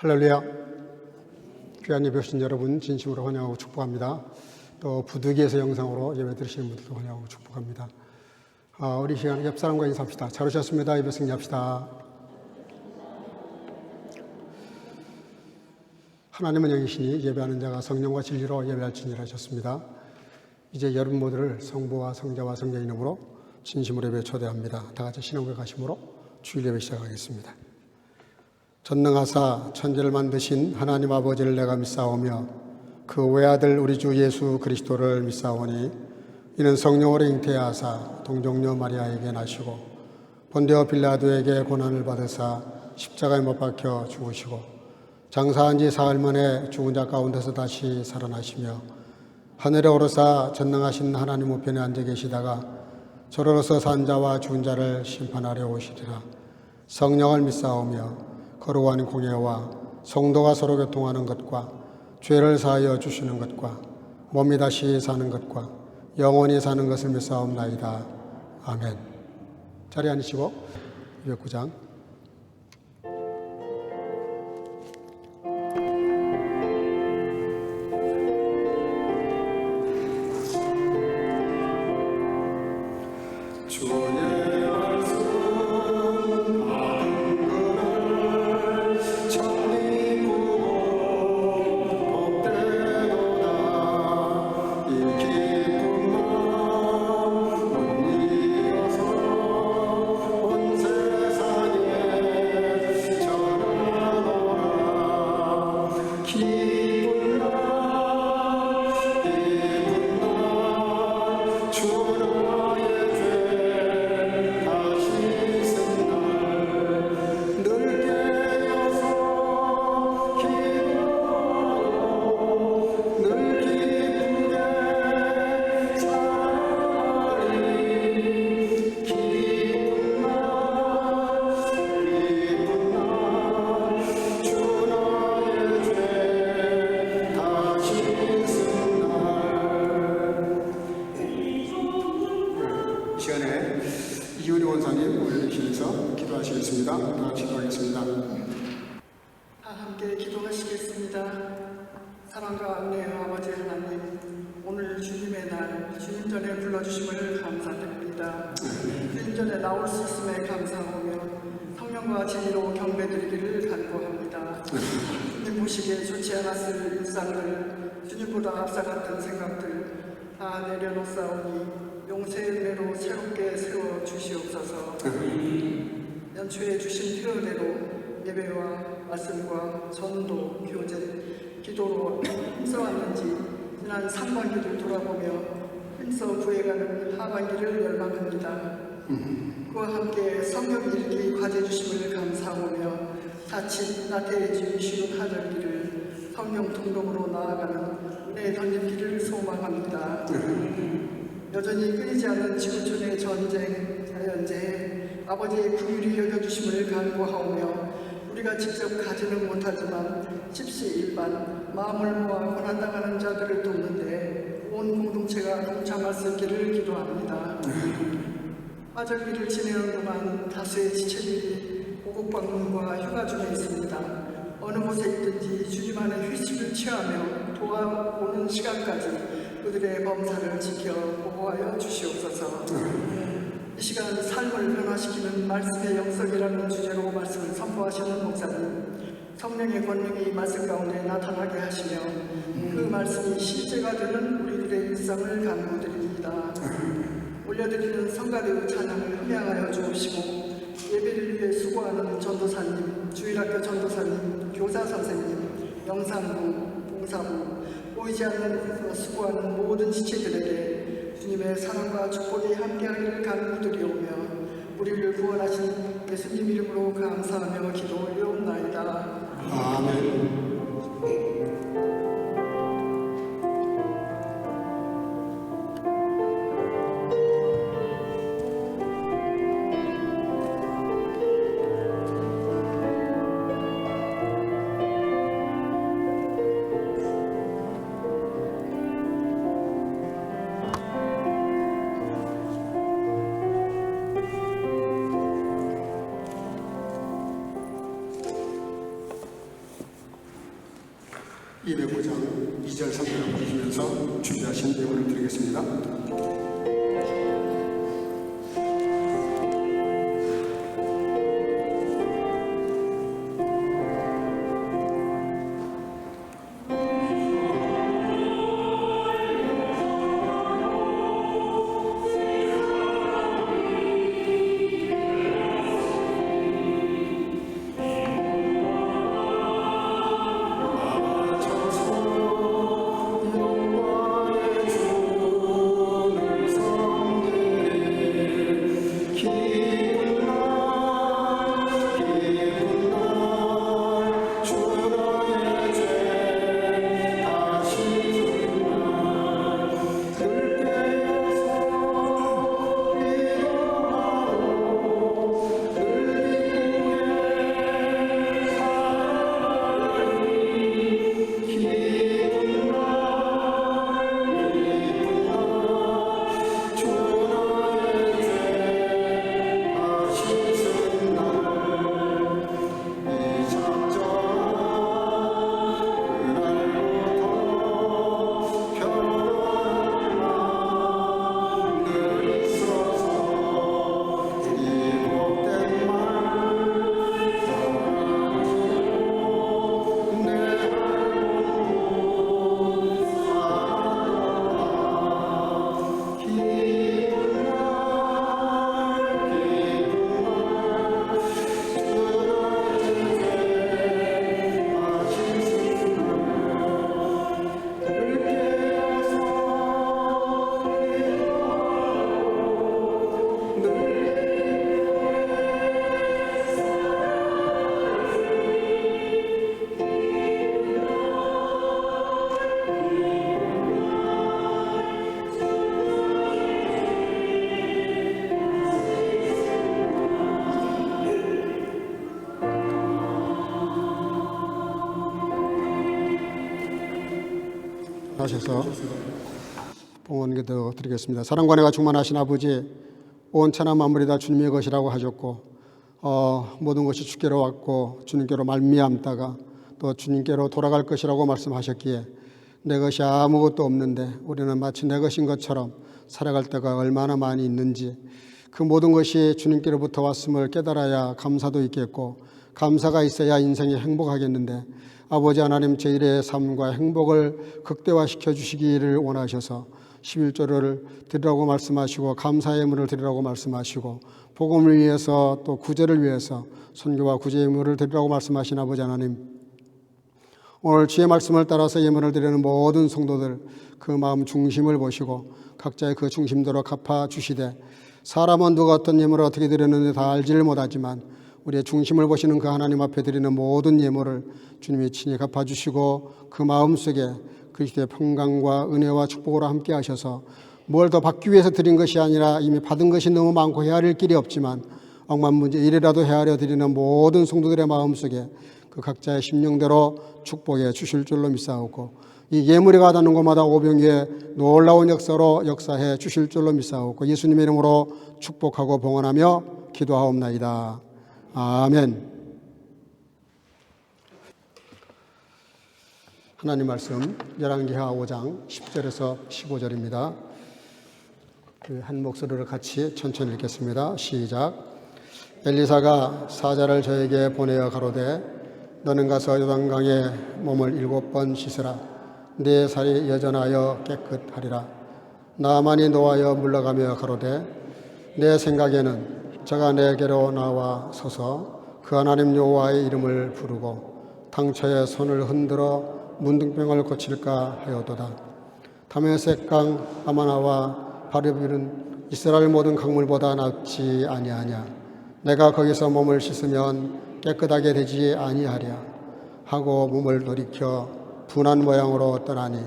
할렐루야. 귀한 예배 오신 여러분 진심으로 환영하고 축복합니다. 또 부득이해서 영상으로 예배 드리시는 분들도 환영하고 축복합니다. 우리 시간에 옆 사람과 인사합시다. 잘 오셨습니다. 예배 승리합시다. 하나님은 영이시니 예배하는 자가 성령과 진리로 예배할지니라 하셨습니다. 이제 여러분 모두를 성부와 성자와 성령의 이름으로 진심으로 예배 초대합니다. 다 같이 신앙고백 하심으로 주일 예배 시작하겠습니다. 전능하사 천지를 만드신 하나님 아버지를 내가 믿사오며 그 외아들 우리 주 예수 그리스도를 믿사오니 이는 성령으로 잉태하사 동정녀 마리아에게 나시고 본디오 빌라도에게 고난을 받으사 십자가에 못 박혀 죽으시고 장사한 지 사흘 만에 죽은 자 가운데서 다시 살아나시며 하늘에 오르사 전능하신 하나님 우편에 앉아 계시다가 저로서 산 자와 죽은 자를 심판하려 오시리라. 성령을 믿사오며 거룩한 공예와 성도가 서로 교통하는 것과 죄를 사하여 주시는 것과 몸이 다시 사는 것과 영원히 사는 것을 믿사옵나이다. 아멘. 자리에 앉으시고 209장 함께 기도하시겠습니다. 사랑과 은혜의 아버지 하나님, 오늘 주님의 날, 주님 전에 불러주심을 감사드립니다. 주님 전에 나올 수 있음에 감사하며 성령과 진리로 경배드리기를 간구합니다. 주님 보시기에 좋지 않았을 일상들, 주님보다 앞서갔던 생각들 다 내려놓사오니 용서의 은혜로 새롭게 세워주시옵소서. 연초에 주신 표현대로 예배와 말씀과 전도, 교제, 기도로 힘써왔는지 지난 상반기를 돌아보며 힘써 구해가는 하반기를 열망합니다. 그와 함께 성령 읽기 과제 주심을 감사하며 자칫 나태해지기 쉬운 하절기를 성령 동력으로 나아가는 은혜의 던짐기를 소망합니다. 여전히 끊이지 않는 지구촌의 전쟁, 자연재해, 아버지의 긍휼히 여겨주심을 간구하오며 우리가 직접 가지는 못하지만 십시일반 마음을 모아 고난당하는 자들을 돕는데 온 공동체가 동참할 수 있기를 기도합니다. 화절기를 지내는 동안 다수의 지체들이 고국 방문과 휴가 중에 있습니다. 어느 곳에 있든지 주님 안에 휴식을 취하며 도와오는 시간까지 그들의 범사를 지켜 보호하여 주시옵소서. 이 시간 삶을 변화시키는 말씀의 영성이라는 주제로 말씀을 선포하시는 목사님, 성령의 권능이 말씀 가운데 나타나게 하시며 그 말씀이 실제가 되는 우리들의 일상을 간구드립니다. 올려드리는 성가대의 찬양을 함양하여 주옵시고 예배를 위해 수고하는 전도사님, 주일학교 전도사님, 교사 선생님, 영상부, 봉사부, 보이지 않는 곳에서 수고하는 모든 지체들에게 주님의 사랑과 축복이 함께하기를 간구드리오며 우리를 구원하신 예수님 이름으로 감사하며 기도 올려옵나이다. 아멘. 209장 2절 3절을 보시면서 준비하신 예물을 드리겠습니다. 하셔서 봉헌기도 드리겠습니다. 사랑과 은혜가 충만하신 아버지, 온 천하 만물이 다 주님의 것이라고 하셨고 모든 것이 주께로 왔고 주님께로 말미암다가 또 주님께로 돌아갈 것이라고 말씀하셨기에 내 것이 아무것도 없는데 우리는 마치 내 것인 것처럼 살아갈 때가 얼마나 많이 있는지, 그 모든 것이 주님께로부터 왔음을 깨달아야 감사도 있겠고 감사가 있어야 인생이 행복하겠는데, 아버지 하나님, 제1의 삶과 행복을 극대화시켜 주시기를 원하셔서 11조를 드리라고 말씀하시고 감사의 예물을 드리라고 말씀하시고 복음을 위해서 또 구제를 위해서 선교와 구제 예물을 드리라고 말씀하신 아버지 하나님, 오늘 주의 말씀을 따라서 예물을 드리는 모든 성도들 그 마음 중심을 보시고 각자의 그 중심대로 갚아주시되, 사람은 누가 어떤 예물을 어떻게 드렸는지 다 알지를 못하지만 우리의 중심을 보시는 그 하나님 앞에 드리는 모든 예물을 주님이 친히 갚아주시고 그 마음속에 그리스도의 평강과 은혜와 축복으로 함께 하셔서 뭘 더 받기 위해서 드린 것이 아니라 이미 받은 것이 너무 많고 헤아릴 길이 없지만 억만문제 이래라도 헤아려 드리는 모든 성도들의 마음속에 그 각자의 심령대로 축복해 주실 줄로 믿사옵고, 이 예물이 가닿는 곳마다 오병이의 놀라운 역사로 역사해 주실 줄로 믿사옵고 예수님의 이름으로 축복하고 봉헌하며 기도하옵나이다. 아멘. 하나님 말씀 열왕기하 5장 10절에서 15절입니다. 한 목소리를 같이 천천히 읽겠습니다. 시작. 엘리사가 사자를 저에게 보내어 가로되 너는 가서 요단강에 몸을 7번 씻으라. 네 살이 여전하여 깨끗하리라. 나만이 노하여 물러가며 가로되 내 생각에는 저가 내게로 나와 서서 그 하나님 여호와의 이름을 부르고 당초에 손을 흔들어 문둥병을 고칠까 하여도다. 다메섹강 아마나와 바르빌은 이스라엘 모든 강물보다 낫지 아니하냐. 내가 거기서 몸을 씻으면 깨끗하게 되지 아니하랴 하고 몸을 돌이켜 분한 모양으로 떠나니,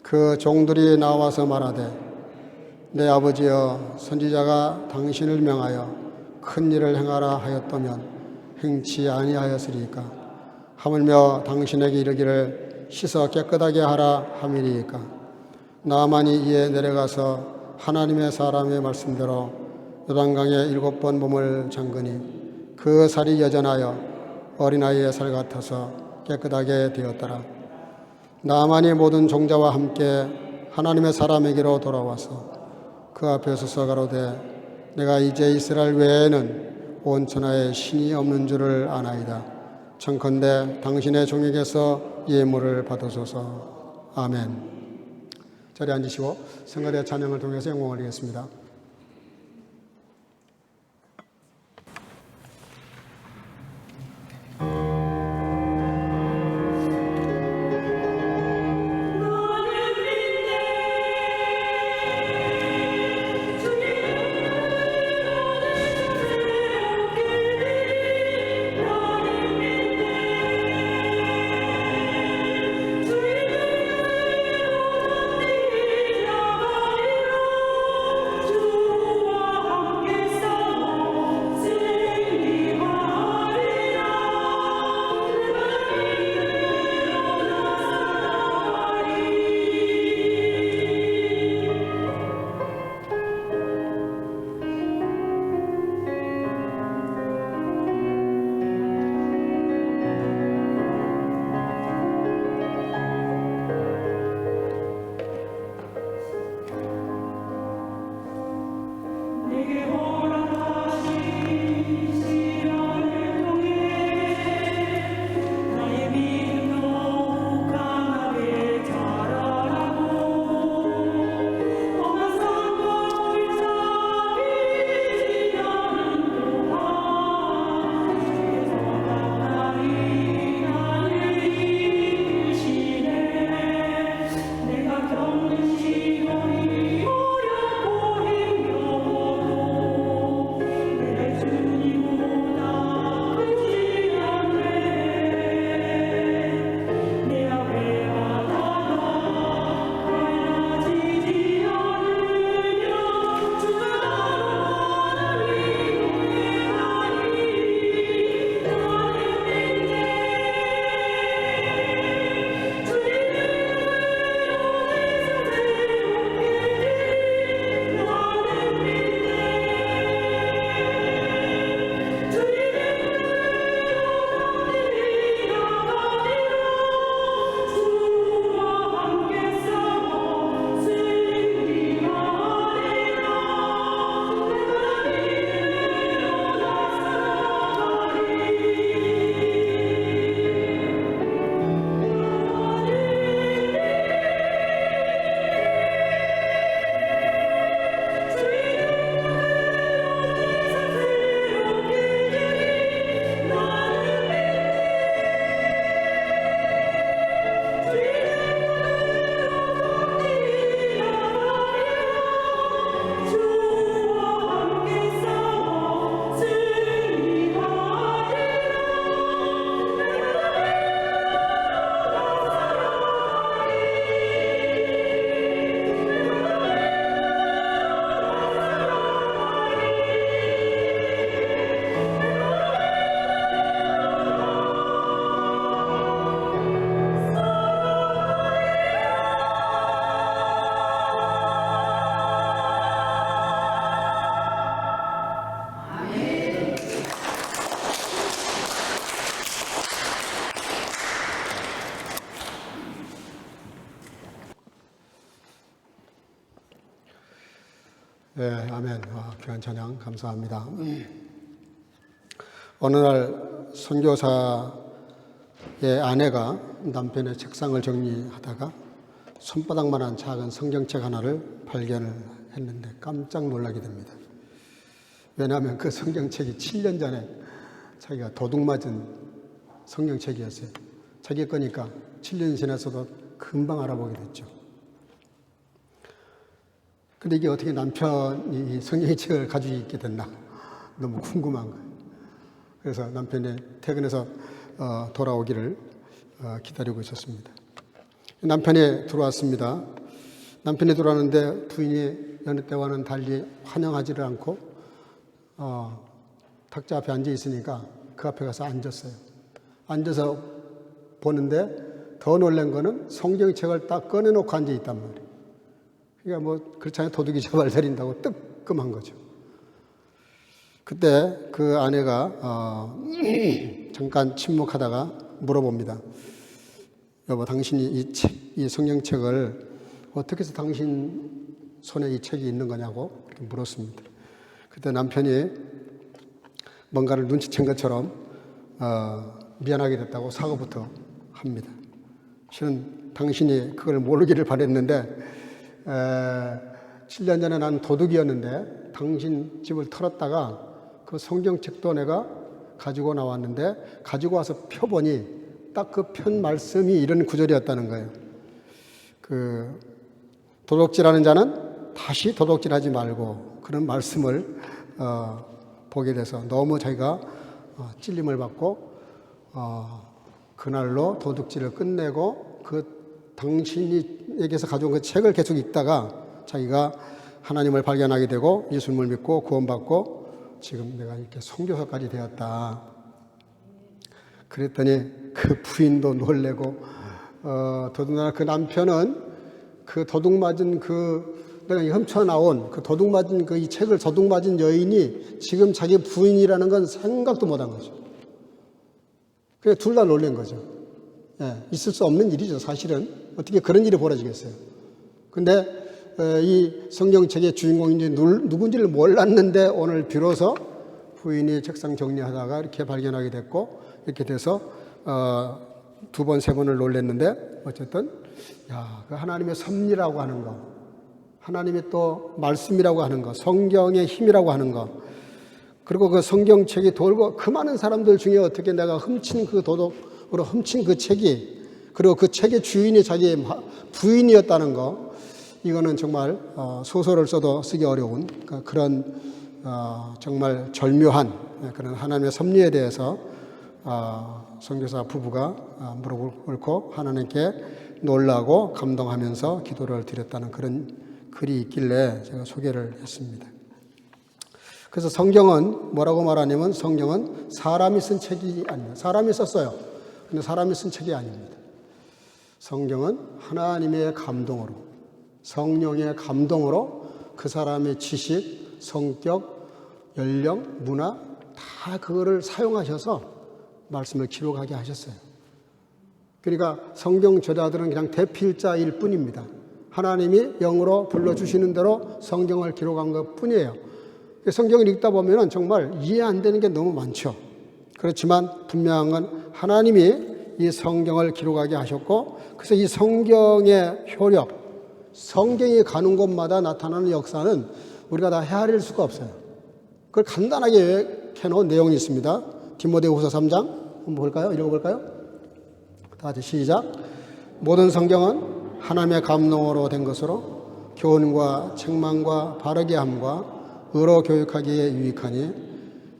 그 종들이 나와서 말하되 내 아버지여, 선지자가 당신을 명하여 큰 일을 행하라 하였다면 행치 아니하였으리까. 하물며 당신에게 이르기를 씻어 깨끗하게 하라 함이리이까. 나만이 이에 내려가서 하나님의 사람의 말씀대로 요단강에 7번 몸을 잠그니 그 살이 여전하여 어린아이의 살 같아서 깨끗하게 되었더라. 나만이 모든 종자와 함께 하나님의 사람에게로 돌아와서 그 앞에 서서 가로되 내가 이제 이스라엘 외에는 온 천하에 신이 없는 줄을 아나이다. 청컨대 당신의 종에게서 예물을 받으소서. 아멘. 자리에 앉으시고 성가대 찬양을 통해서 영광을 드리겠습니다. 네, 아멘. 귀한 찬양 감사합니다. 어느 날 선교사의 아내가 남편의 책상을 정리하다가 손바닥만한 작은 성경책 하나를 발견을 했는데 깜짝 놀라게 됩니다. 왜냐하면 그 성경책이 7년 전에 자기가 도둑맞은 성경책이었어요. 자기 거니까 7년 지나서도 금방 알아보게 됐죠. 근데 이게 어떻게 남편이 성경책을 가지고 있게 됐나 너무 궁금한 거예요. 그래서 남편이 퇴근해서 돌아오기를 기다리고 있었습니다. 남편이 들어왔습니다. 남편이 들어왔는데 부인이 여느 때와는 달리 환영하지를 않고 탁자 앞에 앉아 있으니까 그 앞에 가서 앉았어요. 앉아서 보는데 더 놀란 거는 성경책을 딱 꺼내놓고 앉아 있단 말이에요. 그러니까 뭐 그렇잖아요. 도둑이 잡아들인다고 뜨끔한 거죠. 그때 그 아내가 잠깐 침묵하다가 물어봅니다. 여보, 당신이 이 성경책을 어떻게 해서 당신 손에 이 책이 있는 거냐고 이렇게 물었습니다. 그때 남편이 뭔가를 눈치챈 것처럼 미안하게 됐다고 사과부터 합니다. 실은 당신이 그걸 모르기를 바랬는데 7년 전에 난 도둑이었는데 당신 집을 털었다가 그 성경책도 내가 가지고 나왔는데 가지고 와서 펴보니 딱 그 편 말씀이 이런 구절이었다는 거예요. 그 도둑질하는 자는 다시 도둑질하지 말고, 그런 말씀을 보게 돼서 너무 자기가 찔림을 받고 그날로 도둑질을 끝내고 그 당신에게서 가져온 그 책을 계속 읽다가 자기가 하나님을 발견하게 되고 예수님을 믿고 구원받고 지금 내가 이렇게 선교사까지 되었다. 그랬더니 그 부인도 놀래고 더군다나 그 남편은 그 도둑 맞은 내가 훔쳐 나온 그 도둑 맞은 이 책을 도둑 맞은 여인이 지금 자기 부인이라는 건 생각도 못한 거죠. 그래 둘 다 놀란 거죠. 예, 있을 수 없는 일이죠. 사실은 어떻게 그런 일이 벌어지겠어요. 근데 이 성경책의 주인공인지 누군지를 몰랐는데 오늘 비로소 부인이 책상 정리하다가 이렇게 발견하게 됐고, 이렇게 돼서 두 번, 세 번을 놀랐는데 어쨌든 그 하나님의 섭리라고 하는 거, 하나님의 또 말씀이라고 하는 거, 성경의 힘이라고 하는 거, 그리고 그 성경책이 돌고 그 많은 사람들 중에 어떻게 내가 훔친 그 도둑으로 훔친 그 책이, 그리고 그 책의 주인이 자기의 부인이었다는 거, 이거는 정말 소설을 써도 쓰기 어려운 그런 정말 절묘한 그런 하나님의 섭리에 대해서 선교사 부부가 무릎을 꿇고 하나님께 놀라고 감동하면서 기도를 드렸다는 그런 글이 있길래 제가 소개를 했습니다. 그래서 성경은 뭐라고 말하냐면 성경은 사람이 쓴 책이 아닙니다. 사람이 썼어요. 근데 사람이 쓴 책이 아닙니다. 성경은 하나님의 감동으로, 성령의 감동으로 그 사람의 지식, 성격, 연령, 문화 다 그거를 사용하셔서 말씀을 기록하게 하셨어요. 그러니까 성경 저자들은 그냥 대필자일 뿐입니다. 하나님이 영으로 불러주시는 대로 성경을 기록한 것 뿐이에요. 성경을 읽다 보면 정말 이해 안 되는 게 너무 많죠. 그렇지만 분명한 건 하나님이 이 성경을 기록하게 하셨고, 그래서 이 성경의 효력, 성경이 가는 곳마다 나타나는 역사는 우리가 다 헤아릴 수가 없어요. 그걸 간단하게 해놓은 내용이 있습니다. 디모데후서 3장 한번 볼까요? 읽어볼까요? 다 같이 시작. 모든 성경은 하나님의 감동으로 된 것으로 교훈과 책망과 바르게 함과 의로 교육하기에 유익하니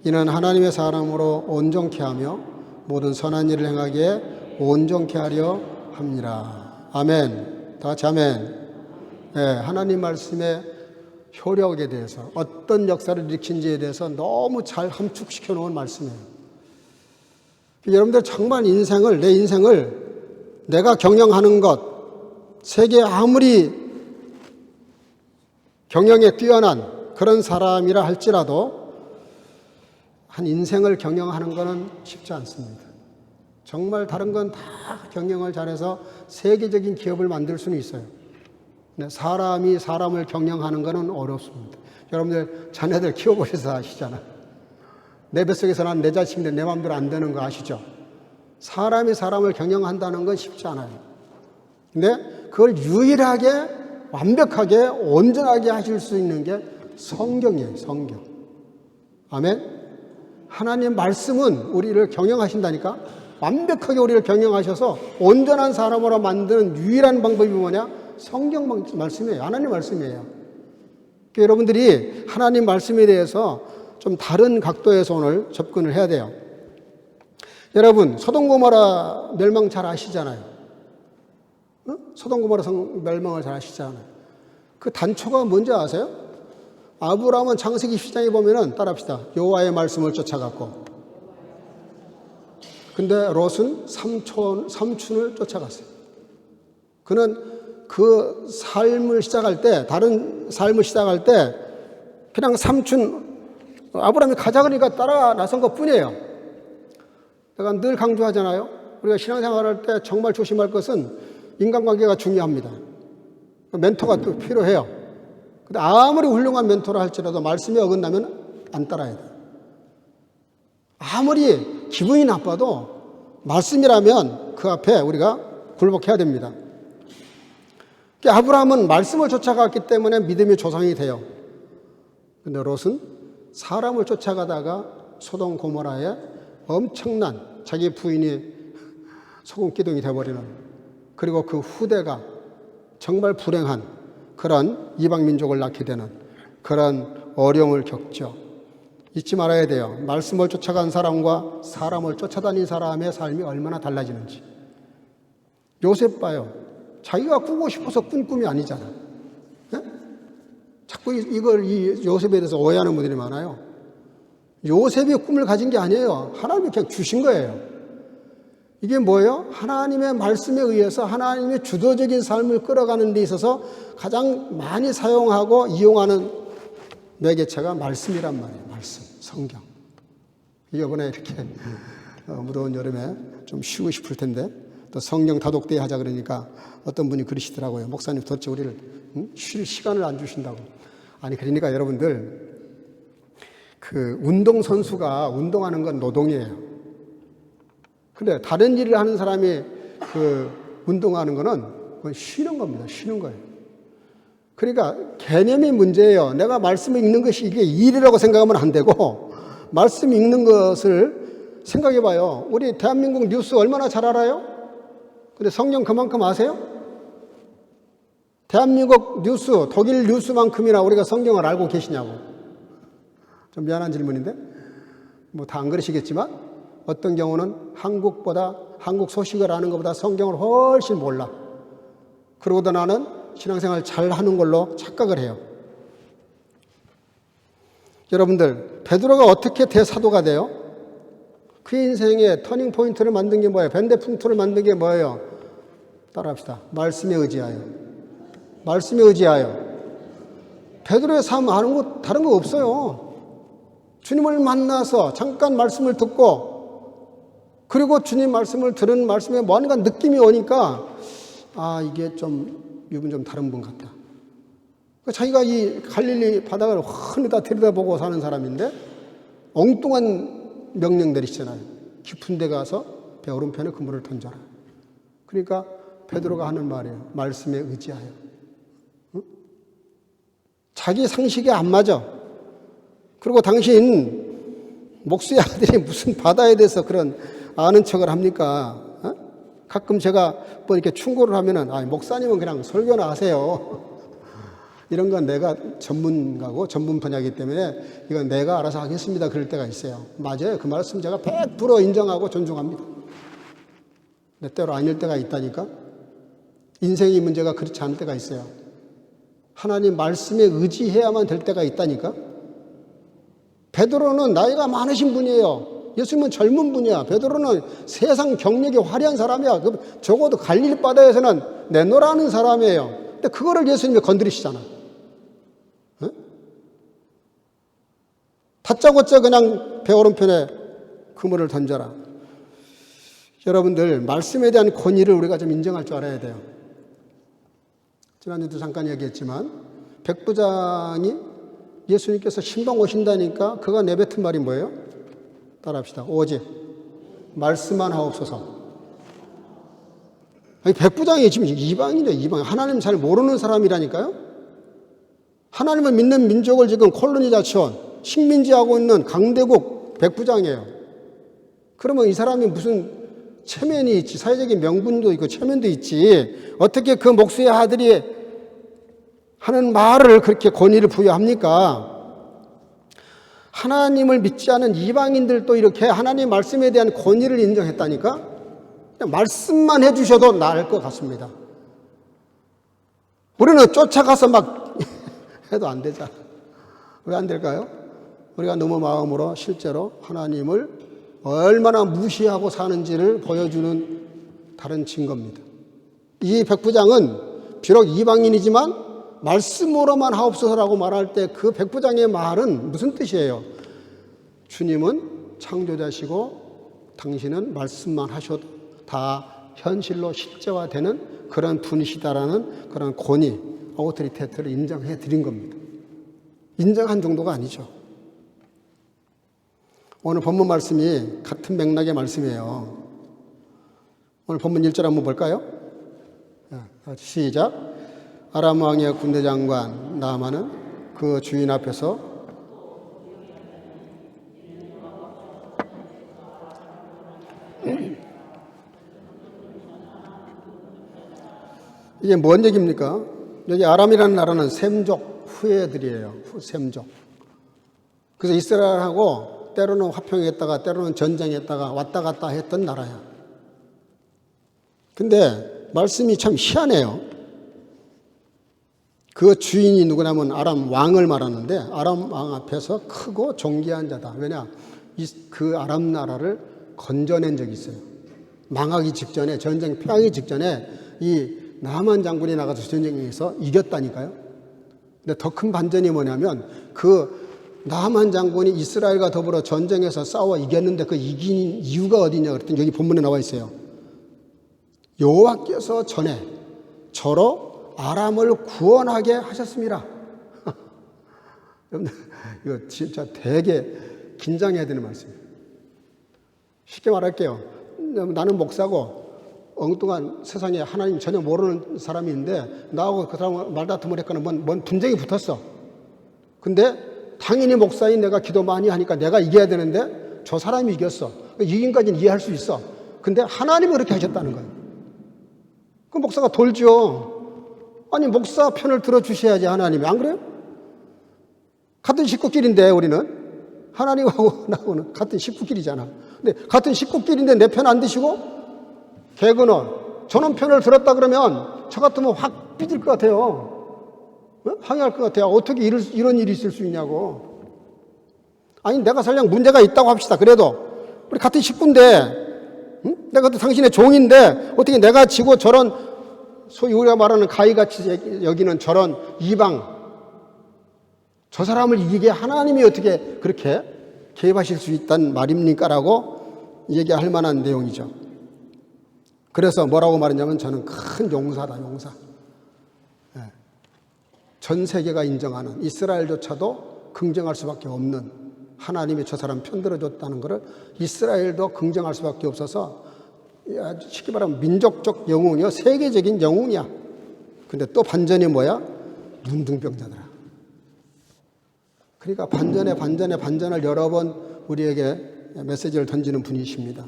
이는 하나님의 사람으로 온전케 하며 모든 선한 일을 행하기에 온전케 하려 합니다. 아멘. 다 같이 아멘. 네, 하나님 말씀의 효력에 대해서 어떤 역사를 일으킨지에 대해서 너무 잘 함축시켜 놓은 말씀이에요. 여러분들 정말 내 인생을 내가 경영하는 것, 세계에 아무리 경영에 뛰어난 그런 사람이라 할지라도 한 인생을 경영하는 것은 쉽지 않습니다. 정말 다른 건 다 경영을 잘해서 세계적인 기업을 만들 수는 있어요. 근데 사람이 사람을 경영하는 것은 어렵습니다. 여러분들 자녀들 키워보셔서 아시잖아요. 내 뱃속에서 난 내 자식인데 내 마음대로 안 되는 거 아시죠? 사람이 사람을 경영한다는 건 쉽지 않아요. 근데 그걸 유일하게 완벽하게 온전하게 하실 수 있는 게 성경이에요. 성경. 아멘. 하나님 말씀은 우리를 경영하신다니까. 완벽하게 우리를 경영하셔서 온전한 사람으로 만드는 유일한 방법이 뭐냐? 성경 말씀이에요. 하나님 말씀이에요. 그러니까 여러분들이 하나님 말씀에 대해서 좀 다른 각도에서 오늘 접근을 해야 돼요. 여러분, 소돔 고모라 멸망 잘 아시잖아요. 소돔 고모라 멸망을 잘 아시잖아요. 그 단초가 뭔지 아세요? 아브라함은 창세기 10장에 보면은 따라합시다. 여호와의 말씀을 쫓아갔고, 근데 롯은 삼촌을 쫓아갔어요. 그는 그 삶을 시작할 때, 다른 삶을 시작할 때 그냥 아브라함이 가자 그러니까 따라 나선 것 뿐이에요. 내가 늘 강조하잖아요. 우리가 신앙생활할 때 정말 조심할 것은 인간관계가 중요합니다. 멘토가 또 필요해요. 근데 아무리 훌륭한 멘토라 할지라도 말씀이 어긋나면 안 따라야 돼요. 아무리 기분이 나빠도 말씀이라면 그 앞에 우리가 굴복해야 됩니다. 아브라함은 말씀을 쫓아갔기 때문에 믿음의 조상이 돼요. 근데 롯은 사람을 쫓아가다가 소돔 고모라에 엄청난 자기 부인이 소금기둥이 되어버리는, 그리고 그 후대가 정말 불행한 그런 이방민족을 낳게 되는 그런 어려움을 겪죠. 잊지 말아야 돼요. 말씀을 쫓아간 사람과 사람을 쫓아다닌 사람의 삶이 얼마나 달라지는지. 요셉 봐요. 자기가 꾸고 싶어서 꾼 꿈이 아니잖아. 네? 자꾸 이 요셉에 대해서 오해하는 분들이 많아요. 요셉이 꿈을 가진 게 아니에요. 하나님이 그냥 주신 거예요. 이게 뭐예요? 하나님의 말씀에 의해서 하나님의 주도적인 삶을 끌어가는 데 있어서 가장 많이 사용하고 이용하는 매개체가 말씀이란 말이에요. 말씀, 성경. 이번에 이렇게 무더운 여름에 좀 쉬고 싶을 텐데 또 성경 다독대회 하자 그러니까 어떤 분이 그러시더라고요. 목사님 도대체 우리를 쉴 시간을 안 주신다고. 아니 그러니까 여러분들, 그 운동선수가 운동하는 건 노동이에요. 근데 다른 일을 하는 사람이 그 운동하는 거는 그건 쉬는 겁니다. 쉬는 거예요. 그러니까 개념이 문제예요. 내가 말씀을 읽는 것이 이게 일이라고 생각하면 안 되고, 말씀 읽는 것을 생각해 봐요. 우리 대한민국 뉴스 얼마나 잘 알아요? 근데 성경 그만큼 아세요? 대한민국 뉴스, 독일 뉴스만큼이나 우리가 성경을 알고 계시냐고. 좀 미안한 질문인데, 뭐 다 안 그러시겠지만, 어떤 경우는 한국 소식을 아는 것보다 성경을 훨씬 몰라. 그러고도 나는 신앙생활 잘 하는 걸로 착각을 해요. 여러분들, 베드로가 어떻게 대사도가 돼요? 그 인생의 터닝 포인트를 만든 게 뭐예요? 벤데풍토를 만든 게 뭐예요? 따라합시다. 말씀에 의지하여. 말씀에 의지하여. 베드로의 삶 아는 거 다른 거 없어요. 주님을 만나서 잠깐 말씀을 듣고, 그리고 주님 말씀을 들은 말씀에 뭔가 느낌이 오니까 이게 좀 이분 좀 다른 분 같다. 자기가 이 갈릴리 바다를 훤히다 들여다보고 사는 사람인데 엉뚱한 명령 내리시잖아요. 깊은 데 가서 배 오른편에 그물을 던져라. 그러니까 베드로가 하는 말이에요. 말씀에 의지하여. 응? 자기 상식에 안 맞아. 그리고 당신 목수의 아들이 무슨 바다에 대해서 그런 아는 척을 합니까? 어? 가끔 제가 뭐 이렇게 충고를 하면은, 목사님은 그냥 설교나 하세요. 이런 건 내가 전문가고 전문 분야이기 때문에 이건 내가 알아서 하겠습니다. 그럴 때가 있어요. 맞아요. 그 말씀 제가 100% 인정하고 존중합니다. 근데 때로 아닐 때가 있다니까? 인생의 문제가 그렇지 않을 때가 있어요. 하나님 말씀에 의지해야만 될 때가 있다니까? 베드로는 나이가 많으신 분이에요. 예수님은 젊은 분이야. 베드로는 세상 경력이 화려한 사람이야. 적어도 갈릴리 바다에서는 내노라는 사람이에요. 근데 그거를 예수님이 건드리시잖아. 어? 다짜고짜 그냥 배 오른편에 그물을 던져라. 여러분들, 말씀에 대한 권위를 우리가 좀 인정할 줄 알아야 돼요. 지난주도 잠깐 얘기했지만 백부장이 예수님께서 신방 오신다니까 그가 내뱉은 말이 뭐예요? 따라합시다. 오직 말씀만 하옵소서. 아니, 백부장이 지금 이방인이에요. 이방. 하나님 잘 모르는 사람이라니까요. 하나님을 믿는 민족을 지금 콜로니자치원, 식민지하고 있는 강대국 백부장이에요. 그러면 이 사람이 무슨 체면이 있지, 사회적인 명분도 있고 체면도 있지, 어떻게 그 목수의 아들이 하는 말을 그렇게 권위를 부여합니까? 하나님을 믿지 않은 이방인들도 이렇게 하나님 말씀에 대한 권위를 인정했다니까? 그냥 말씀만 해주셔도 나을 것 같습니다. 우리는 쫓아가서 막 해도 안 되잖아. 왜 안 될까요? 우리가 너무 마음으로 실제로 하나님을 얼마나 무시하고 사는지를 보여주는 다른 증거입니다. 이 백부장은 비록 이방인이지만 말씀으로만 하옵소서라고 말할 때 그 백부장의 말은 무슨 뜻이에요? 주님은 창조자시고 당신은 말씀만 하셔도 다 현실로 실제화되는 그런 분이시다라는 그런 권위, 오토리테트를 인정해 드린 겁니다. 인정한 정도가 아니죠. 오늘 본문 말씀이 같은 맥락의 말씀이에요. 오늘 본문 1절 한번 볼까요? 시작. 아람 왕의 군대 장관 나아만은 그 주인 앞에서 이게 뭔 얘기입니까? 여기 아람이라는 나라는 셈족 후예들이에요. 셈족. 그래서 이스라엘하고 때로는 화평했다가 때로는 전쟁했다가 왔다 갔다 했던 나라야. 근데 말씀이 참 희한해요. 그 주인이 누구냐면 아람 왕을 말하는데 아람 왕 앞에서 크고 존귀한 자다. 왜냐? 그 아람 나라를 건져낸 적이 있어요. 망하기 직전에, 전쟁 패하기 직전에 이 나만 장군이 나가서 전쟁에서 이겼다니까요. 근데 더 큰 반전이 뭐냐면 그 나만 장군이 이스라엘과 더불어 전쟁에서 싸워 이겼는데 그 이긴 이유가 어디냐 그랬더니 여기 본문에 나와 있어요. 여호와께서 전에 저로 아람을 구원하게 하셨습니다. 여러분들 이거 진짜 되게 긴장해야 되는 말씀이에요. 쉽게 말할게요. 나는 목사고 엉뚱한 세상에 하나님 전혀 모르는 사람이 있는데 나하고 그 사람 말다툼을 했거나 뭔 분쟁이 붙었어. 근데 당연히 목사인 내가 기도 많이 하니까 내가 이겨야 되는데 저 사람이 이겼어. 이긴까지는 이해할 수 있어. 근데 하나님이 그렇게 하셨다는 거예요. 그 목사가 돌죠. 아니 목사 편을 들어주셔야지 하나님이. 안 그래요? 같은 식구끼리인데 우리는 하나님하고 나하고는 같은 식구끼리잖아. 근데 같은 식구끼리인데 내 편 안 드시고 개그는 저놈 편을 들었다 그러면 저 같으면 확 삐질 것 같아요. 항의할 것 같아요. 어떻게 이런 일이 있을 수 있냐고. 아니 내가 설령 문제가 있다고 합시다. 그래도 우리 같은 식구인데 내가 또 당신의 종인데 어떻게 내가 지고 저런 소위 우리가 말하는 가위같이 여기는 저런 이방 저 사람을 이기게 하나님이 어떻게 그렇게 개입하실 수 있단 말입니까? 라고 얘기할 만한 내용이죠. 그래서 뭐라고 말했냐면 저는 큰 용사다, 용사. 전 세계가 인정하는 이스라엘조차도 긍정할 수밖에 없는 하나님이 저 사람 편들어줬다는 것을 이스라엘도 긍정할 수밖에 없어서 쉽게 말하면 민족적 영웅이요, 세계적인 영웅이야. 근데 또 반전이 뭐야? 문둥병자더라. 그러니까 반전을 여러 번 우리에게 메시지를 던지는 분이십니다.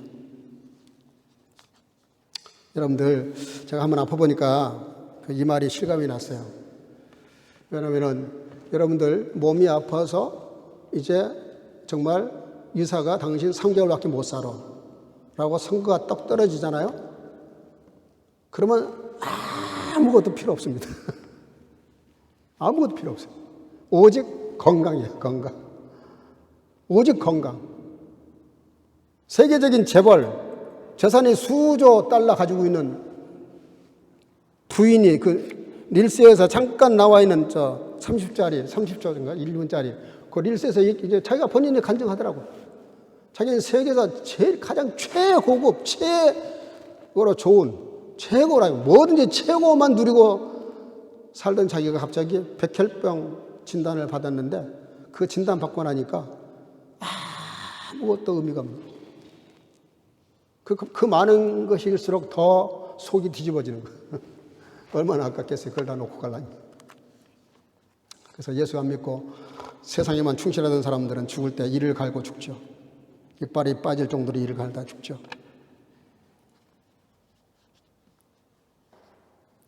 여러분들 제가 한번 아파보니까 이 말이 실감이 났어요. 왜냐하면 여러분들 몸이 아파서 이제 정말 의사가 당신 3개월밖에 못 살아 라고 선거가 떡 떨어지잖아요. 그러면 아무것도 필요 없습니다. 아무것도 필요 없어요. 오직 건강이에요. 건강. 오직 건강. 세계적인 재산이 수조 달러 가지고 있는 부인이 그 릴스에서 잠깐 나와 있는 저 30조인가 1분짜리 그 릴스에서 이제 자기가 본인이 간증하더라고. 자기는 세계에서 제일 가장 최고급, 최고로 좋은, 최고라고 뭐든지 최고만 누리고 살던 자기가 갑자기 백혈병 진단을 받았는데 그 진단 받고 나니까 아무것도 의미가 없는 거예요. 그 많은 것일수록 더 속이 뒤집어지는 거예요. 얼마나 아깝겠어요. 그걸 다 놓고 갈라니. 그래서 예수 안 믿고 세상에만 충실하던 사람들은 죽을 때 이를 갈고 죽죠. 이빨이 빠질 정도로 이를 갈다 죽죠.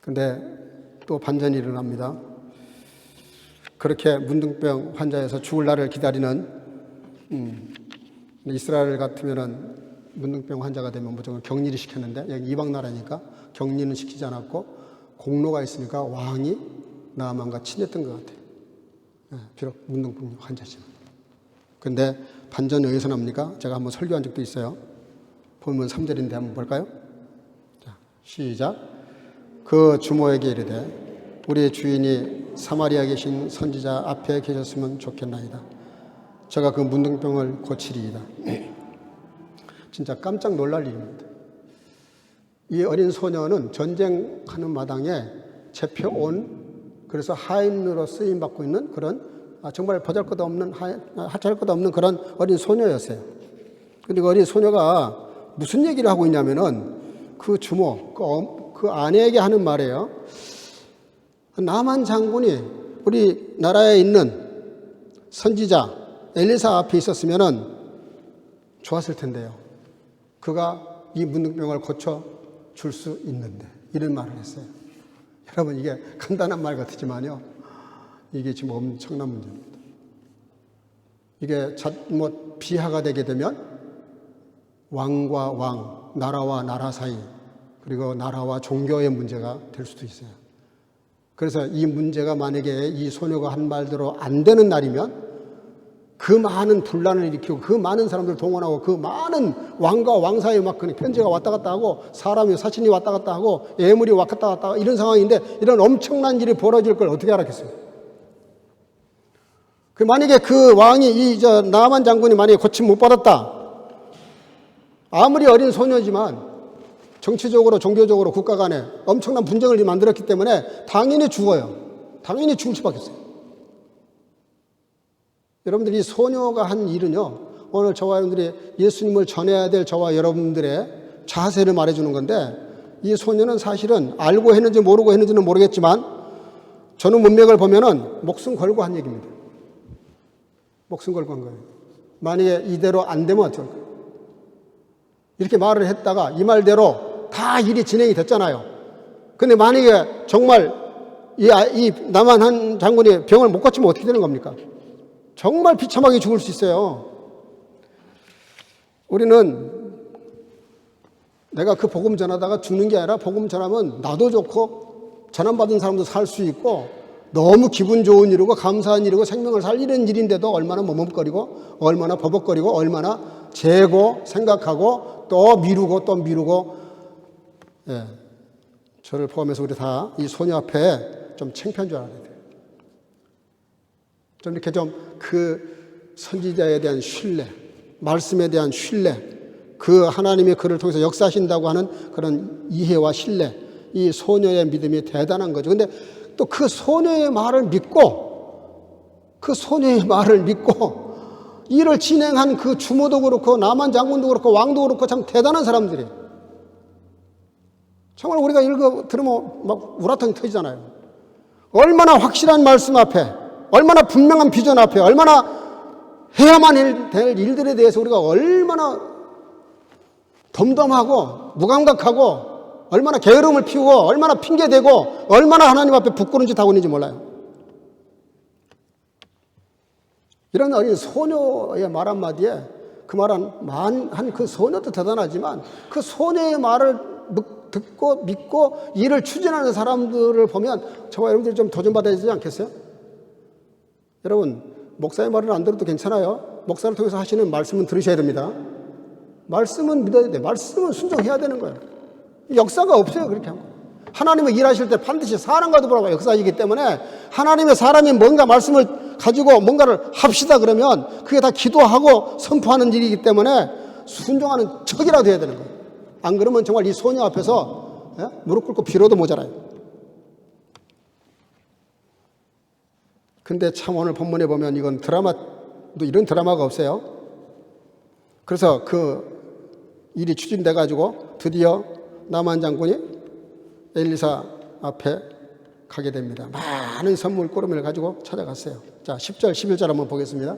근데 또 반전이 일어납니다. 그렇게 문둥병 환자에서 죽을 날을 기다리는 이스라엘 같으면은 문둥병 환자가 되면 무조건 격리를 시켰는데 여기 이방 나라니까 격리는 시키지 않았고 공로가 있으니까 왕이 나아만과 친했던 것 같아요. 비록 문둥병 환자지만. 그런데 반전이 어디서 납니까? 제가 한번 설교한 적도 있어요. 본문 3절인데 한번 볼까요? 자, 시작. 그 주모에게 이르되 우리의 주인이 사마리아에 계신 선지자 앞에 계셨으면 좋겠나이다. 제가 그 문둥병을 고치리이다. 진짜 깜짝 놀랄 일입니다. 이 어린 소녀는 전쟁하는 마당에 잡혀온, 그래서 하인으로 쓰임받고 있는 그런 정말 보잘것없는 하잘것없는 그런 어린 소녀였어요. 근데 그 어린 소녀가 무슨 얘기를 하고 있냐면은 그 주모, 그 아내에게 하는 말이에요. 나만 장군이 우리 나라에 있는 선지자 엘리사 앞에 있었으면은 좋았을 텐데요. 그가 이 문둥병을 고쳐 줄 수 있는데, 이런 말을 했어요. 여러분, 이게 간단한 말 같지만요, 이게 지금 엄청난 문제입니다. 이게 잘못 비하가 되게 되면 왕과 왕, 나라와 나라 사이, 그리고 나라와 종교의 문제가 될 수도 있어요. 그래서 이 문제가 만약에 이 소녀가 한 말대로 안 되는 날이면 그 많은 분란을 일으키고 그 많은 사람들을 동원하고 그 많은 왕과 왕 사이에 막 편지가 왔다 갔다 하고 사람이 사신이 왔다 갔다 하고 예물이 왔다 갔다 하고 이런 상황인데, 이런 엄청난 일이 벌어질 걸 어떻게 알았겠어요? 만약에 그 왕이 나만 장군이 만약에 고침 못 받았다, 아무리 어린 소녀지만 정치적으로 종교적으로 국가 간에 엄청난 분쟁을 만들었기 때문에 당연히 죽어요. 당연히 죽을 수밖에 없어요. 여러분들이 소녀가 한 일은요, 오늘 저와 여러분들이 예수님을 전해야 될 저와 여러분들의 자세를 말해주는 건데, 이 소녀는 사실은 알고 했는지 모르고 했는지는 모르겠지만 저는 문맥을 보면은 목숨 걸고 한 얘기입니다. 목숨 걸고 한 거예요. 만약에 이대로 안 되면 어떨 거예요? 이렇게 말을 했다가 이 말대로 다 일이 진행이 됐잖아요. 근데 만약에 정말 이 남한 한 장군이 병을 못 고치면 어떻게 되는 겁니까? 정말 비참하게 죽을 수 있어요. 우리는 내가 그 복음 전하다가 죽는 게 아니라, 복음 전하면 나도 좋고 전함받은 사람도 살 수 있고 너무 기분 좋은 일이고 감사한 일이고 생명을 살리는 일인데도 얼마나 머뭇거리고 얼마나 버벅거리고 얼마나 재고 생각하고 또 미루고 예, 저를 포함해서 우리 다 이 소녀 앞에 좀 창피한 줄 알아야 돼요. 좀 이렇게 좀 그 선지자에 대한 신뢰, 말씀에 대한 신뢰, 그 하나님의 그를 통해서 역사하신다고 하는 그런 이해와 신뢰, 이 소녀의 믿음이 대단한 거죠. 근데 또 그 소녀의 말을 믿고 일을 진행한 그 주모도 그렇고 나만 장군도 그렇고 왕도 그렇고 참 대단한 사람들이에요. 정말 우리가 읽어 들으면 막 우라통이 터지잖아요. 얼마나 확실한 말씀 앞에, 얼마나 분명한 비전 앞에, 얼마나 해야만 될 일들에 대해서 우리가 얼마나 덤덤하고 무감각하고 얼마나 게으름을 피우고 얼마나 핑계대고 얼마나 하나님 앞에 부끄러운 짓 하고 있는지 몰라요. 이런 어린 소녀의 말 한마디에 그 그 소녀도 대단하지만 그 소녀의 말을 듣고 믿고 일을 추진하는 사람들을 보면 저와 여러분들이 좀 도전받아야 되지 않겠어요? 여러분, 목사의 말은 안 들어도 괜찮아요. 목사를 통해서 하시는 말씀은 들으셔야 됩니다. 말씀은 믿어야 돼. 말씀은 순종해야 되는 거예요. 역사가 없어요. 그렇게 하면. 하나님의 일하실 때 반드시 사람과 더불어 역사이기 때문에 하나님의 사람이 뭔가 말씀을 가지고 뭔가를 합시다 그러면 그게 다 기도하고 선포하는 일이기 때문에 순종하는 척이라도 해야 되는 거예요. 안 그러면 정말 이 소녀 앞에서 무릎 꿇고 빌어도 모자라요. 근데 참 오늘 본문에 보면 이건 이런 드라마가 없어요. 그래서 그 일이 추진돼 가지고 드디어 나만 장군이 엘리사 앞에 가게 됩니다. 많은 선물 꾸러미를 가지고 찾아갔어요. 자, 10절 11절 한번 보겠습니다.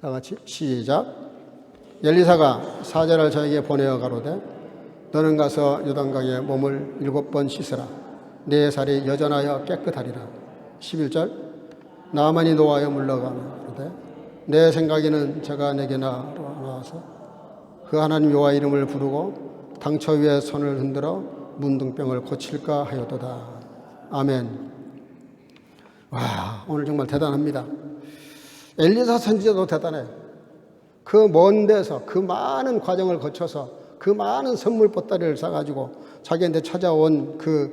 다 같이 시작. 엘리사가 사자를 저에게 보내어 가로되 너는 가서 요단강에 몸을 7번 씻으라. 내 살이 여전하여 깨끗하리라. 11절. 나만이 노하여 물러가며 그러되 내 생각에는 저가 내게 나와서 그 하나님 여호와 이름을 부르고 당처 위에 손을 흔들어 문둥병을 고칠까 하였도다. 아멘. 와, 오늘 정말 대단합니다. 엘리사 선지자도 대단해요. 그 먼 데서 그 많은 과정을 거쳐서 그 많은 선물 보따리를 싸가지고 자기한테 찾아온 그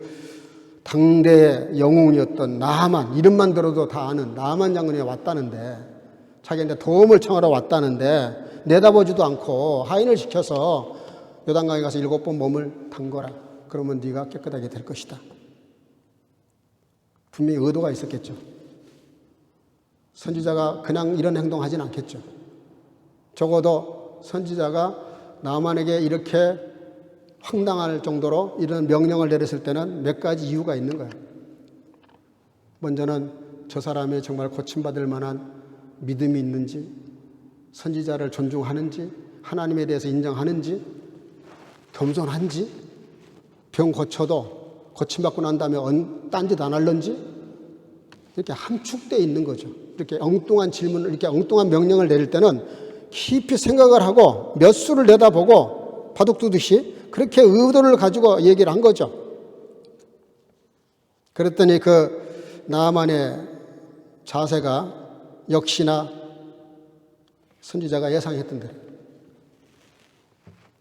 당대의 영웅이었던 나만, 이름만 들어도 다 아는 나만 장군이 왔다는데, 자기한테 도움을 청하러 왔다는데 내다보지도 않고 하인을 시켜서 요단강에 가서 7번 몸을 담거라. 그러면 네가 깨끗하게 될 것이다. 분명히 의도가 있었겠죠. 선지자가 그냥 이런 행동하진 않겠죠. 적어도 선지자가 나만에게 이렇게 황당할 정도로 이런 명령을 내렸을 때는 몇 가지 이유가 있는 거예요. 먼저는 저 사람이 정말 고침받을 만한 믿음이 있는지, 선지자를 존중하는지, 하나님에 대해서 인정하는지, 겸손한지, 병 고쳐도 고침받고 난 다음에 딴짓 안 할런지, 이렇게 함축되어 있는 거죠. 이렇게 엉뚱한 질문을, 이렇게 엉뚱한 명령을 내릴 때는 깊이 생각을 하고 몇 수를 내다보고 바둑 두듯이 그렇게 의도를 가지고 얘기를 한 거죠. 그랬더니 그 나아만의 자세가 역시나 선지자가 예상했던 대로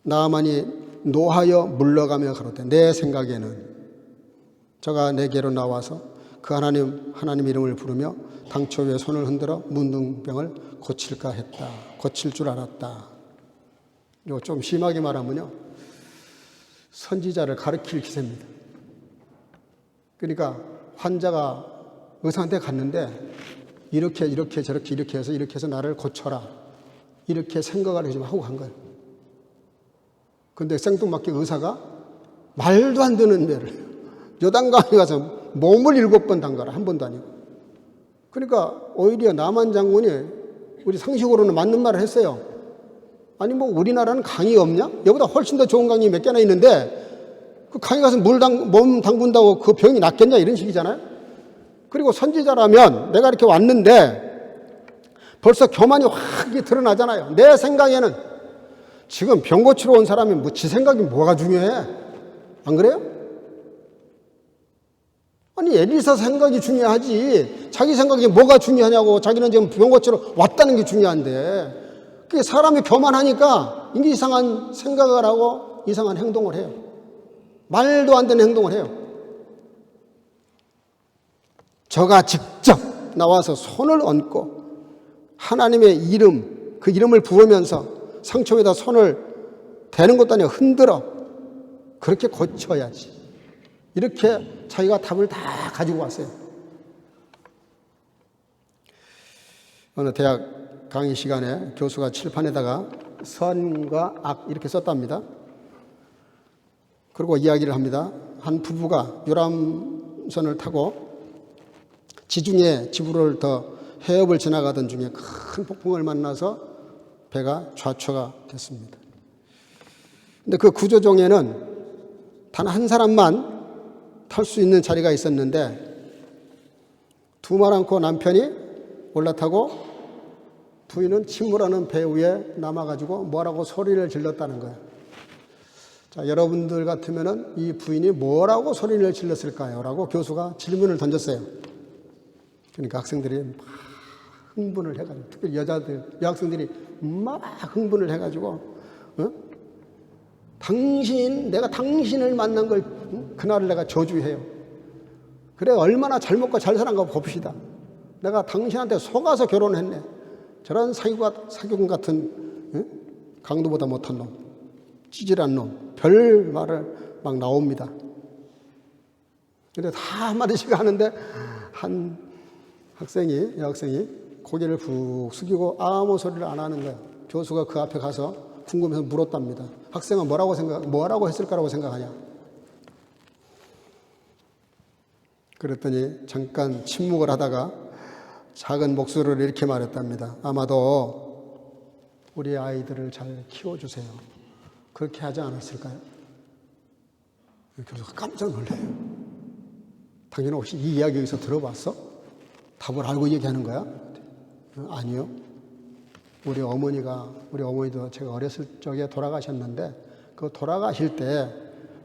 나아만이 노하여 물러가며 가로되 내 생각에는 저가 내게로 나와서 그 하나님 이름을 부르며 당초에 손을 흔들어 문둥병을 고칠까 했다. 고칠 줄 알았다. 이거 좀 심하게 말하면요, 선지자를 가르칠 기세입니다. 그러니까 환자가 의사한테 갔는데 이렇게 저렇게 해서 나를 고쳐라, 이렇게 생각을 하고 간 거예요. 근데 생뚱맞게 의사가 말도 안 되는 데를 요단강에 가서 몸을 7번 담가라. 한 번도 아니고. 그러니까 오히려 나만 장군이 우리 상식으로는 맞는 말을 했어요. 아니 뭐 우리나라는 강이 없냐? 여기보다 훨씬 더 좋은 강이 몇 개나 있는데 그 강에 가서 몸 담근다고 그 병이 낫겠냐? 이런 식이잖아요. 그리고 선지자라면 내가 이렇게 왔는데 벌써 교만이 확 드러나잖아요. 내 생각에는 지금 병 고치러 온 사람이 뭐 지 생각이 뭐가 중요해? 안 그래요? 아니 엘리사 생각이 중요하지 자기 생각이 뭐가 중요하냐고. 자기는 지금 병 고치러 왔다는 게 중요한데 그게 사람이 교만하니까 이상한 생각을 하고 이상한 행동을 해요. 말도 안 되는 행동을 해요. 저가 직접 나와서 손을 얹고 하나님의 이름, 그 이름을 부르면서 상처에다 손을 대는 것도 아니고 흔들어 그렇게 고쳐야지. 이렇게 자기가 답을 다 가지고 왔어요. 어느 대학 강의 시간에 교수가 칠판에다가 선과 악 이렇게 썼답니다. 그리고 이야기를 합니다. 한 부부가 유람선을 타고 지중해 지구를 더 해협을 지나가던 중에 큰 폭풍을 만나서 배가 좌초가 됐습니다. 근데 그 구조종에는 단 한 사람만 탈 수 있는 자리가 있었는데 두말 않고 남편이 올라타고 부인은 침몰하는 배 위에 남아가지고 뭐라고 소리를 질렀다는 거예요. 자, 여러분들 같으면은 이 부인이 뭐라고 소리를 질렀을까요? 라고 교수가 질문을 던졌어요. 그러니까 학생들이 막 흥분을 해가지고, 특히 여학생들이 막 흥분을 해가지고, 내가 당신을 만난 걸, 그날을 내가 저주해요. 그래, 얼마나 잘 먹고 잘 사는가 봅시다. 내가 당신한테 속아서 결혼했네. 저런 사기꾼 같은, 강도보다 못한 놈, 찌질한 놈, 별 말을 막 나옵니다. 근데 다 한마디씩 하는데, 한 여학생이 고개를 푹 숙이고 아무 소리를 안 하는 거예요. 교수가 그 앞에 가서 궁금해서 물었답니다. 학생은 뭐라고 했을 거라고 생각하냐? 그랬더니 잠깐 침묵을 하다가 작은 목소리로 이렇게 말했답니다. 아마도 우리 아이들을 잘 키워주세요. 그렇게 하지 않았을까요? 교수가 깜짝 놀래요. 당신 혹시 이 이야기 여기서 들어봤어? 답을 알고 얘기하는 거야? 아니요. 우리 어머니도 제가 어렸을 적에 돌아가셨는데 그 돌아가실 때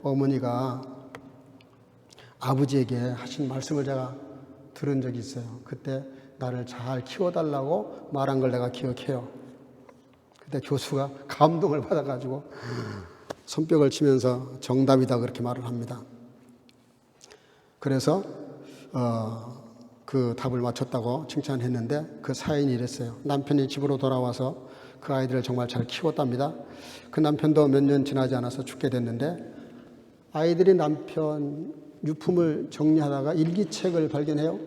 어머니가 아버지에게 하신 말씀을 제가 들은 적이 있어요. 그때 나를 잘 키워달라고 말한 걸 내가 기억해요. 그때 교수가 감동을 받아가지고 손뼉을 치면서 정답이다 그렇게 말을 합니다. 그래서 그 답을 맞췄다고 칭찬했는데 그 사연이 이랬어요. 남편이 집으로 돌아와서 그 아이들을 정말 잘 키웠답니다. 그 남편도 몇 년 지나지 않아서 죽게 됐는데 아이들이 남편 유품을 정리하다가 일기책을 발견해요.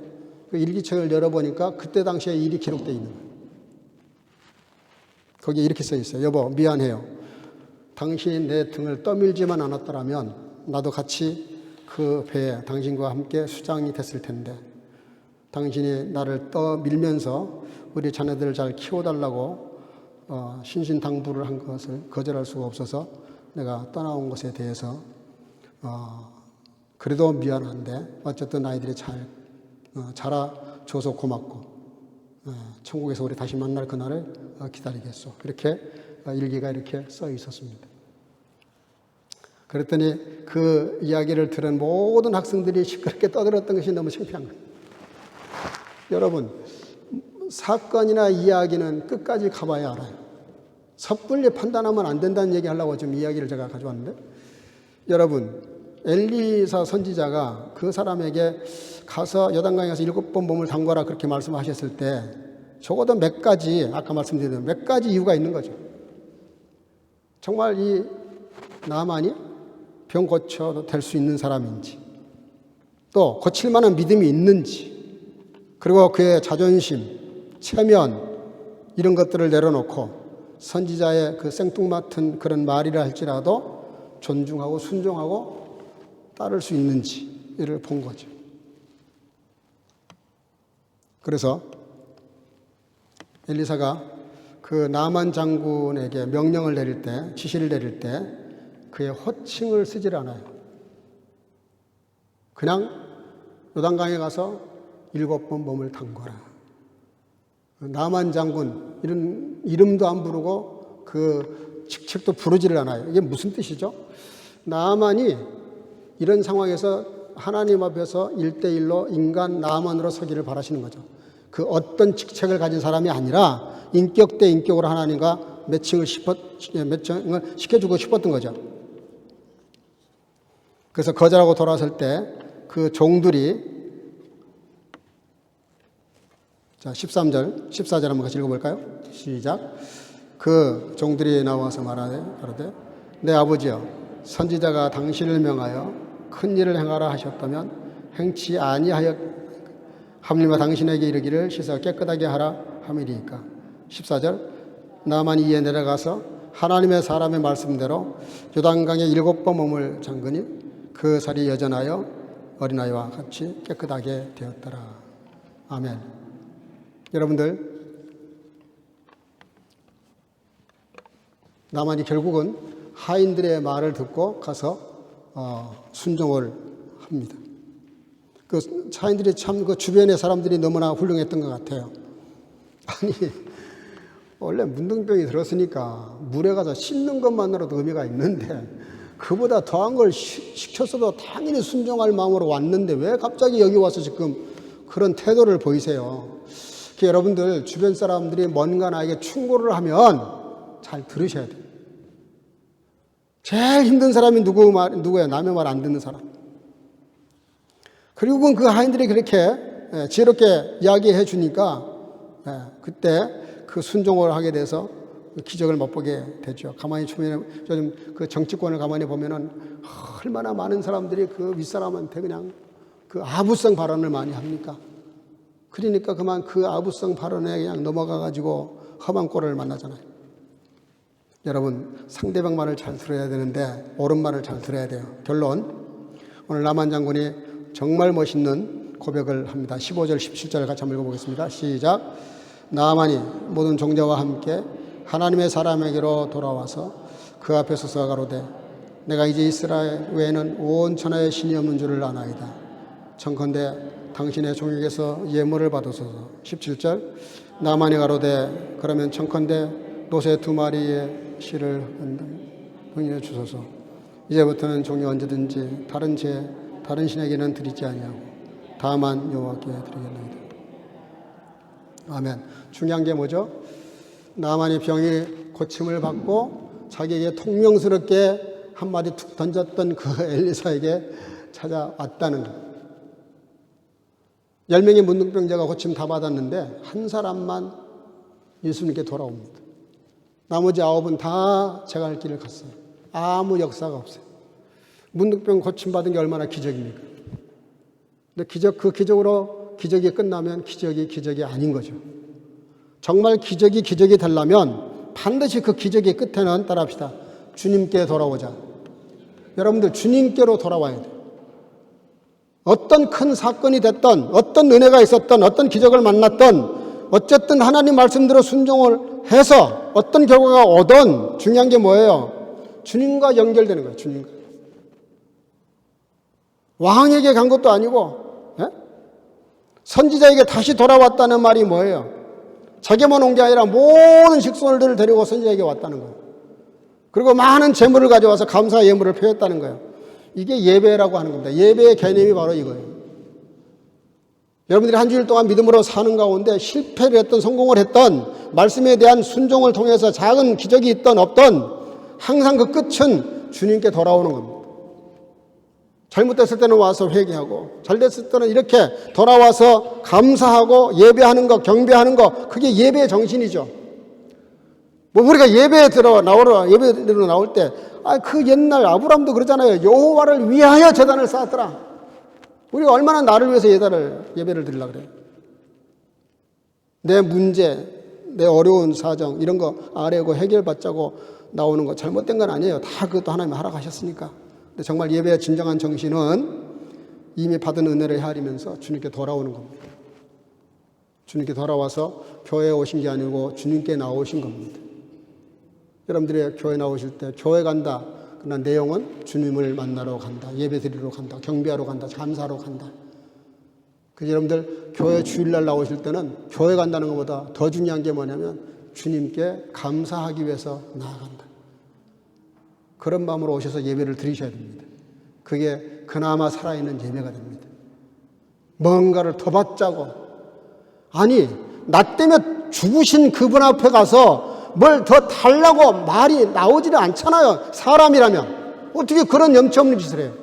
그 일기책을 열어보니까 그때 당시에 일이 기록되어 있는 거예요. 거기에 이렇게 써 있어요. 여보, 미안해요. 당신이 내 등을 떠밀지만 않았더라면 나도 같이 그 배에 당신과 함께 수장이 됐을 텐데 당신이 나를 떠밀면서 우리 자녀들을 잘 키워달라고 신신당부를 한 것을 거절할 수가 없어서 내가 떠나온 것에 대해서 그래도 미안한데 어쨌든 아이들이 잘 자라줘서 고맙고 천국에서 우리 다시 만날 그날을 기다리겠소. 이렇게 일기가 이렇게 써 있었습니다. 그랬더니 그 이야기를 들은 모든 학생들이 시끄럽게 떠들었던 것이 너무 창피한 거예요. 여러분, 사건이나 이야기는 끝까지 가봐야 알아요. 섣불리 판단하면 안 된다는 얘기 하려고 지금 이야기를 제가 가져왔는데, 여러분, 엘리사 선지자가 그 사람에게 가서 요단강에 가서 7번 몸을 담가라 그렇게 말씀하셨을 때 적어도 몇 가지, 아까 말씀드린 몇 가지 이유가 있는 거죠. 정말 이 나만이 병 고쳐도 될 수 있는 사람인지, 또 고칠 만한 믿음이 있는지, 그리고 그의 자존심, 체면 이런 것들을 내려놓고 선지자의 그 생뚱맞은 그런 말이라 할지라도 존중하고 순종하고 따를 수 있는지를 본 거죠. 그래서 엘리사가 그 나만 장군에게 명령을 내릴 때, 지시를 내릴 때 그의 호칭을 쓰질 않아요. 그냥 요단강에 가서 7번 몸을 담궈라. 나만 장군 이런 이름도 안 부르고 그 직책도 부르지를 않아요. 이게 무슨 뜻이죠? 나만이 이런 상황에서 하나님 앞에서 1대1로 인간 나만으로 서기를 바라시는 거죠. 그 어떤 직책을 가진 사람이 아니라 인격 대 인격으로 하나님과 매칭을 시켜주고 싶었던 거죠. 그래서 거절하고 돌아왔을 때 그 종들이, 자 13절, 14절 한번 같이 읽어볼까요? 시작. 그 종들이 나와서 말하되 내 아버지여, 선지자가 당신을 명하여 큰 일을 행하라 하셨다면 행치 아니하여 하물며 당신에게 이르기를 씻어 깨끗하게 하라 함이리이까. 14절. 나만이 이에 내려가서 하나님의 사람의 말씀대로 요단강에 7번 몸을 잠그니 그 살이 여전하여 어린아이와 같이 깨끗하게 되었더라. 아멘. 여러분들, 나만이 결국은 하인들의 말을 듣고 가서 순종을 합니다. 그 하인들이 참 그 주변의 사람들이 너무나 훌륭했던 것 같아요. 아니, 원래 문둥병이 들었으니까 물에 가서 씻는 것만으로도 의미가 있는데 그보다 더한 걸 시켰어도 당연히 순종할 마음으로 왔는데 왜 갑자기 여기 와서 지금 그런 태도를 보이세요? 여러분들 주변 사람들이 뭔가 나에게 충고를 하면 잘 들으셔야 돼요. 제일 힘든 사람이 누구예요? 남의 말 안 듣는 사람. 그리고 그 하인들이 그렇게 지혜롭게 이야기해 주니까 그때 그 순종을 하게 돼서 기적을 맛보게 되죠. 가만히 보면, 요즘 그 정치권을 가만히 보면은 얼마나 많은 사람들이 그 윗사람한테 그냥 그 아부성 발언을 많이 합니까? 그러니까 그만 그 아부성 발언에 그냥 넘어가가지고 험한 꼴을 만나잖아요. 여러분, 상대방 말을 잘 들어야 되는데 옳은 말을 잘 들어야 돼요. 결론, 오늘 나만 장군이 정말 멋있는 고백을 합니다. 15절, 17절 같이 한번 읽어보겠습니다. 시작. 나만이 모든 종자와 함께 하나님의 사람에게로 돌아와서 그 앞에 서서 가로되 내가 이제 이스라엘 외에는 온 천하에 신이 없는 줄을 아나이다. 청컨대 당신의 종에게서 예물을 받으소서. 17절. 나만이 가로되 그러면 청컨대 노새 2마리의 실을 흥인해 주소서. 이제부터는 종이 언제든지 다른 신에게는 드리지 아니하고 다만 여호와께 드리겠나이다. 아멘. 중요한 게 뭐죠? 나만이 병이 고침을 받고 자기에게 통명스럽게 한마디 툭 던졌던 그 엘리사에게 찾아왔다는 것. 10명의 문둥병자가 고침 다 받았는데 한 사람만 예수님께 돌아옵니다. 나머지 9은 다 제가 할 길을 갔어요. 아무 역사가 없어요. 문득병 고침받은 게 얼마나 기적입니까? 근데 그 기적이 끝나면 기적이 아닌 거죠. 정말 기적이 되려면 반드시 그 기적의 끝에는 따라합시다. 주님께 돌아오자. 여러분들 주님께로 돌아와야 돼요. 어떤 큰 사건이 됐던, 어떤 은혜가 있었던, 어떤 기적을 만났던, 어쨌든 하나님 말씀대로 순종을 해서 어떤 결과가 오던 중요한 게 뭐예요? 주님과 연결되는 거예요. 주님과. 왕에게 간 것도 아니고, 예? 선지자에게 다시 돌아왔다는 말이 뭐예요? 자기만 온 게 아니라 모든 식솔들을 데리고 선지자에게 왔다는 거예요. 그리고 많은 재물을 가져와서 감사 예물을 표했다는 거예요. 이게 예배라고 하는 겁니다. 예배의 개념이 바로 이거예요. 여러분들이 한 주일 동안 믿음으로 사는 가운데 실패를 했던 성공을 했던 말씀에 대한 순종을 통해서 작은 기적이 있던 없던 항상 그 끝은 주님께 돌아오는 겁니다. 잘못됐을 때는 와서 회개하고 잘 됐을 때는 이렇게 돌아와서 감사하고 예배하는 것, 경배하는 것, 그게 예배의 정신이죠. 뭐 우리가 예배에 나올 때 그 옛날 아브라함도 그러잖아요. 여호와를 위하여 제단을 쌓았더라. 우리가 얼마나 나를 위해서 예배를 드리려고 그래요. 내 문제, 내 어려운 사정 이런 거 아뢰고 해결받자고 나오는 거 잘못된 건 아니에요. 다 그것도 하나님이 하라고 하셨으니까. 근데 정말 예배의 진정한 정신은 이미 받은 은혜를 헤아리면서 주님께 돌아오는 겁니다. 주님께 돌아와서 교회에 오신 게 아니고 주님께 나오신 겁니다. 여러분들이 교회 나오실 때 교회 간다. 그러나 내용은 주님을 만나러 간다. 예배 드리러 간다. 경배하러 간다. 감사하러 간다. 그래서 여러분들 교회 주일날 나오실 때는 교회 간다는 것보다 더 중요한 게 뭐냐면 주님께 감사하기 위해서 나아간다. 그런 마음으로 오셔서 예배를 드리셔야 됩니다. 그게 그나마 살아있는 예배가 됩니다. 뭔가를 더 받자고, 아니 나 때문에 죽으신 그분 앞에 가서 뭘 더 달라고 말이 나오지는 않잖아요. 사람이라면 어떻게 그런 염치 없는 짓을 해요?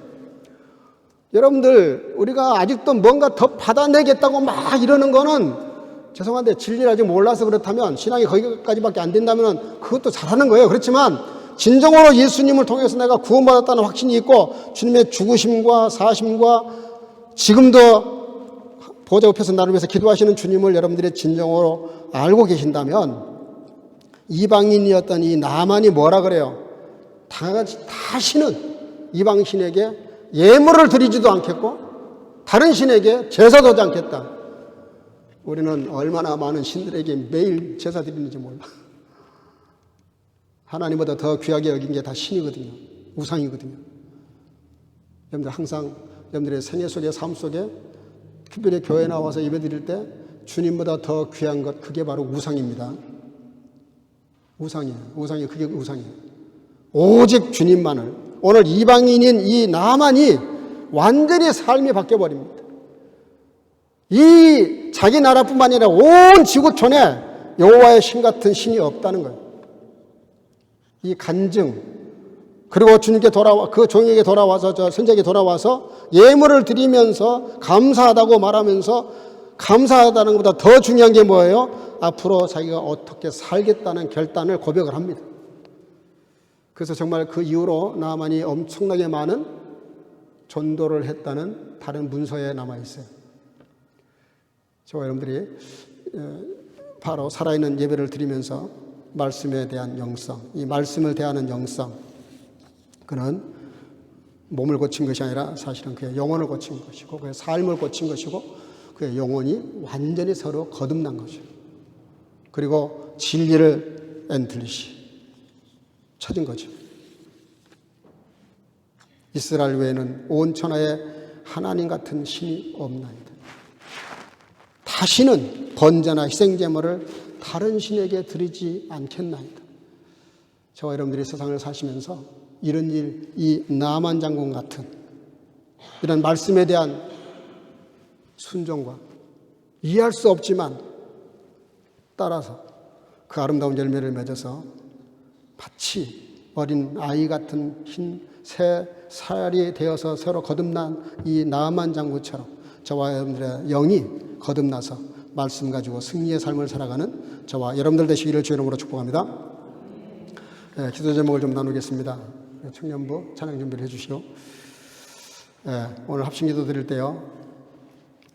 여러분들 우리가 아직도 뭔가 더 받아내겠다고 막 이러는 거는 죄송한데 진리를 아직 몰라서 그렇다면, 신앙이 거기까지밖에 안 된다면 그것도 잘하는 거예요. 그렇지만 진정으로 예수님을 통해서 내가 구원받았다는 확신이 있고 주님의 죽으심과 사심과 지금도 보좌 옆에서 나를 위해서 기도하시는 주님을 여러분들이 진정으로 알고 계신다면, 이방인이었던 이 나만이 뭐라 그래요? 다시는 이방 신에게 예물을 드리지도 않겠고 다른 신에게 제사도 하지 않겠다. 우리는 얼마나 많은 신들에게 매일 제사 드리는지 몰라. 하나님보다 더 귀하게 여긴 게 다 신이거든요. 우상이거든요. 여러분들 항상 여러분들의 생애 속에 삶 속에 특별히 교회에 나와서 예배 드릴 때 주님보다 더 귀한 것, 그게 바로 우상입니다. 우상이에요. 그게 우상이에요. 오직 주님만을. 오늘 이방인인 이 나만이 완전히 삶이 바뀌어버립니다. 이 자기 나라뿐만 아니라 온 지구촌에 여호와의 신 같은 신이 없다는 거예요. 이 간증, 그리고 주님께 그 종에게 돌아와서, 저 선지자에게 돌아와서 예물을 드리면서 감사하다고 말하면서, 감사하다는 것보다 더 중요한 게 뭐예요? 앞으로 자기가 어떻게 살겠다는 결단을 고백을 합니다. 그래서 정말 그 이후로 나만이 엄청나게 많은 전도를 했다는 다른 문서에 남아있어요. 저와 여러분들이 바로 살아있는 예배를 드리면서 말씀에 대한 영성, 이 말씀을 대하는 영성, 그는 몸을 고친 것이 아니라 사실은 그의 영혼을 고친 것이고 그의 삶을 고친 것이고 그의 영혼이 완전히 서로 거듭난 것이에요. 그리고 진리를 엔틀리시 찾은 거죠. 이스라엘 외에는 온 천하에 하나님 같은 신이 없나이다. 다시는 번제나 희생제물을 다른 신에게 드리지 않겠나이다. 저와 여러분들이 세상을 사시면서 이런 일, 이 나만 장군 같은 이런 말씀에 대한 순종과 이해할 수 없지만 따라서 그 아름다운 열매를 맺어서 마치 어린 아이 같은 흰 새 살이 되어서 서로 거듭난 이 나만 장군처럼 저와 여러분들의 영이 거듭나서 말씀 가지고 승리의 삶을 살아가는 저와 여러분들 되시기를 주의 이름으로 축복합니다. 기도 제목을 좀 나누겠습니다. 청년부 찬양 준비를 해주시고, 오늘 합심기도 드릴 때요,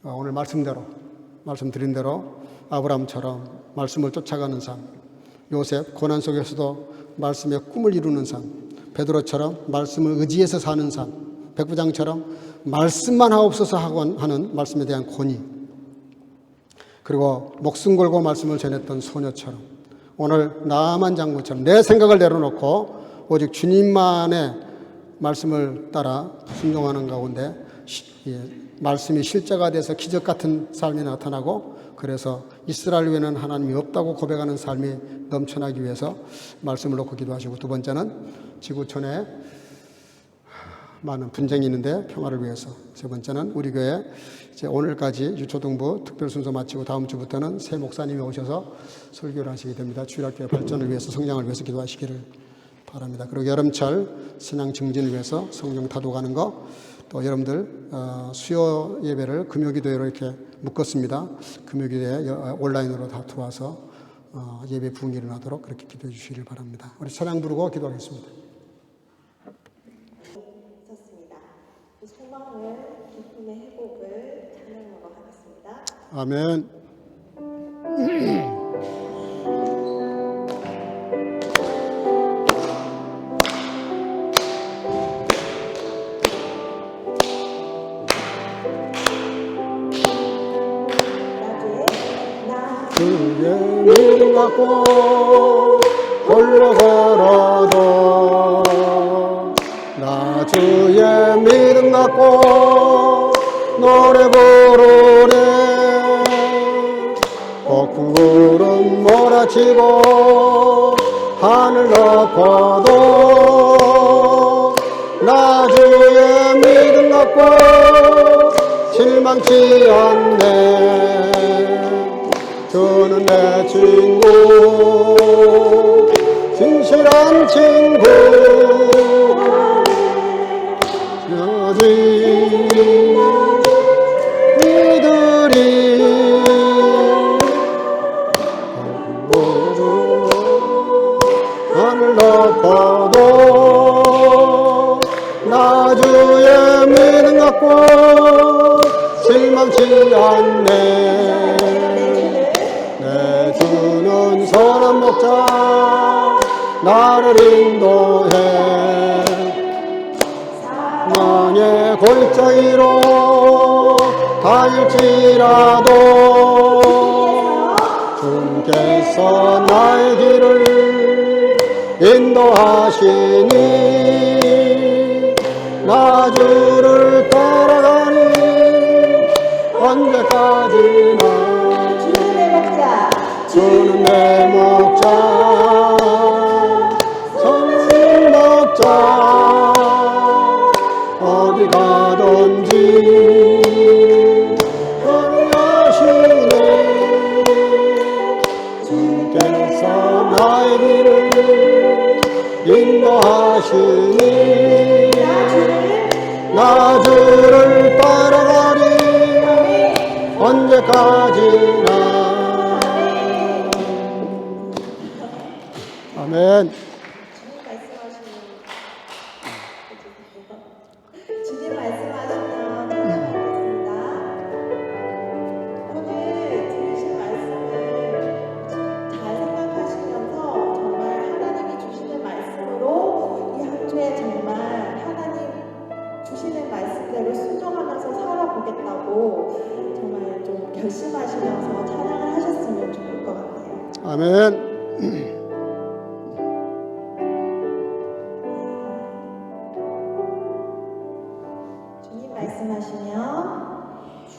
오늘 말씀드린 대로 아브라함처럼 말씀을 쫓아가는 삶, 요셉 고난 속에서도 말씀의 꿈을 이루는 삶, 베드로처럼 말씀을 의지해서 사는 삶, 백부장처럼 말씀만 하옵소서 하고 하는 말씀에 대한 권위, 그리고 목숨 걸고 말씀을 전했던 소녀처럼 오늘 나만 장군처럼 내 생각을 내려놓고 오직 주님만의 말씀을 따라 순종하는 가운데 말씀이 실제가 돼서 기적 같은 삶이 나타나고, 그래서 이스라엘 외에는 하나님이 없다고 고백하는 삶이 넘쳐나기 위해서 말씀을 놓고 기도하시고, 두 번째는 지구촌에 많은 분쟁이 있는데 평화를 위해서, 세 번째는 우리 교회 이제 오늘까지 유초등부 특별 순서 마치고 다음 주부터는 새 목사님이 오셔서 설교를 하시게 됩니다. 주일학교의 발전을 위해서, 성장을 위해서 기도하시기를 바랍니다. 그리고 여름철 신앙 증진을 위해서 성령 타도가는 거, 또 여러분들 수요 예배를 금요기도회로 이렇게 묶었습니다. 금요기도회 온라인으로 다 들어와서 예배 부흥이 일어나도록 그렇게 기도해 주시기를 바랍니다. 우리 찬양 부르고 기도하겠습니다. 있었습니다. 소망을 기쁨의 회복을 찬양으로 하겠습니다. 아멘. 주의 믿음 갖고 홀로 걸어도, 나 주의 믿음 갖고 노래 부르네. 폭풍 구름 몰아치고 하늘 덮어도, 나 주의 믿음 갖고 실망치 않네. 주는 내 친구, 진실한 친구, 여지 이들이 하늘 덮어도, 나 주의 믿음 갖고 실망치 않네. 내 주는 선한 목자, 나를 인도해. 사망의 골짜기로 다닐지라도 주께서 나의 길을 인도하시니, 나 주를 따라가니 언제까지나. 주는 내 목자, 선한 목자, 어디 가든지 인도하시네. 주께서 나의 길을 인도하시니, 나 주를 따라가리 언제까지나. 아멘. 주님 말씀하시면 하겠습니다. 오늘 들으신 말씀을 잘 생각하시면서 정말 하나님이 주시는 말씀으로 이 한 주에 정말 하나님 주시는 말씀대로 순종하면서 살아보겠다고 정말 좀 결심하시면서 찬양을 하셨으면 좋을 것 같아요. 아멘.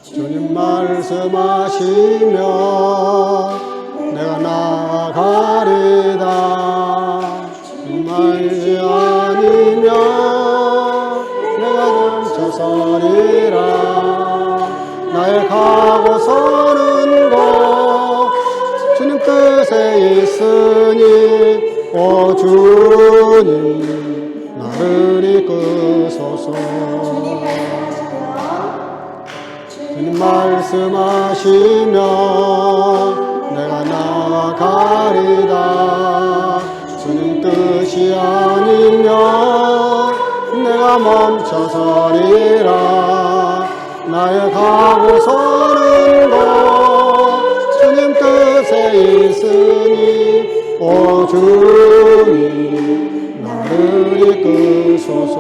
주님 말씀하시면 내가 나아가리다. 주님 말이 아니면 내가 멈춰서리라. 나의 가고 서는 곳 주님 뜻에 있으니, 오 주님 나를 이끄소서. 주님 말씀하시면 내가 나아가리다. 주님 뜻이 내가 멈춰서리라. 나의 가고 서는 곳 주님 뜻에 있으니 오 주님 나를 이끄소서.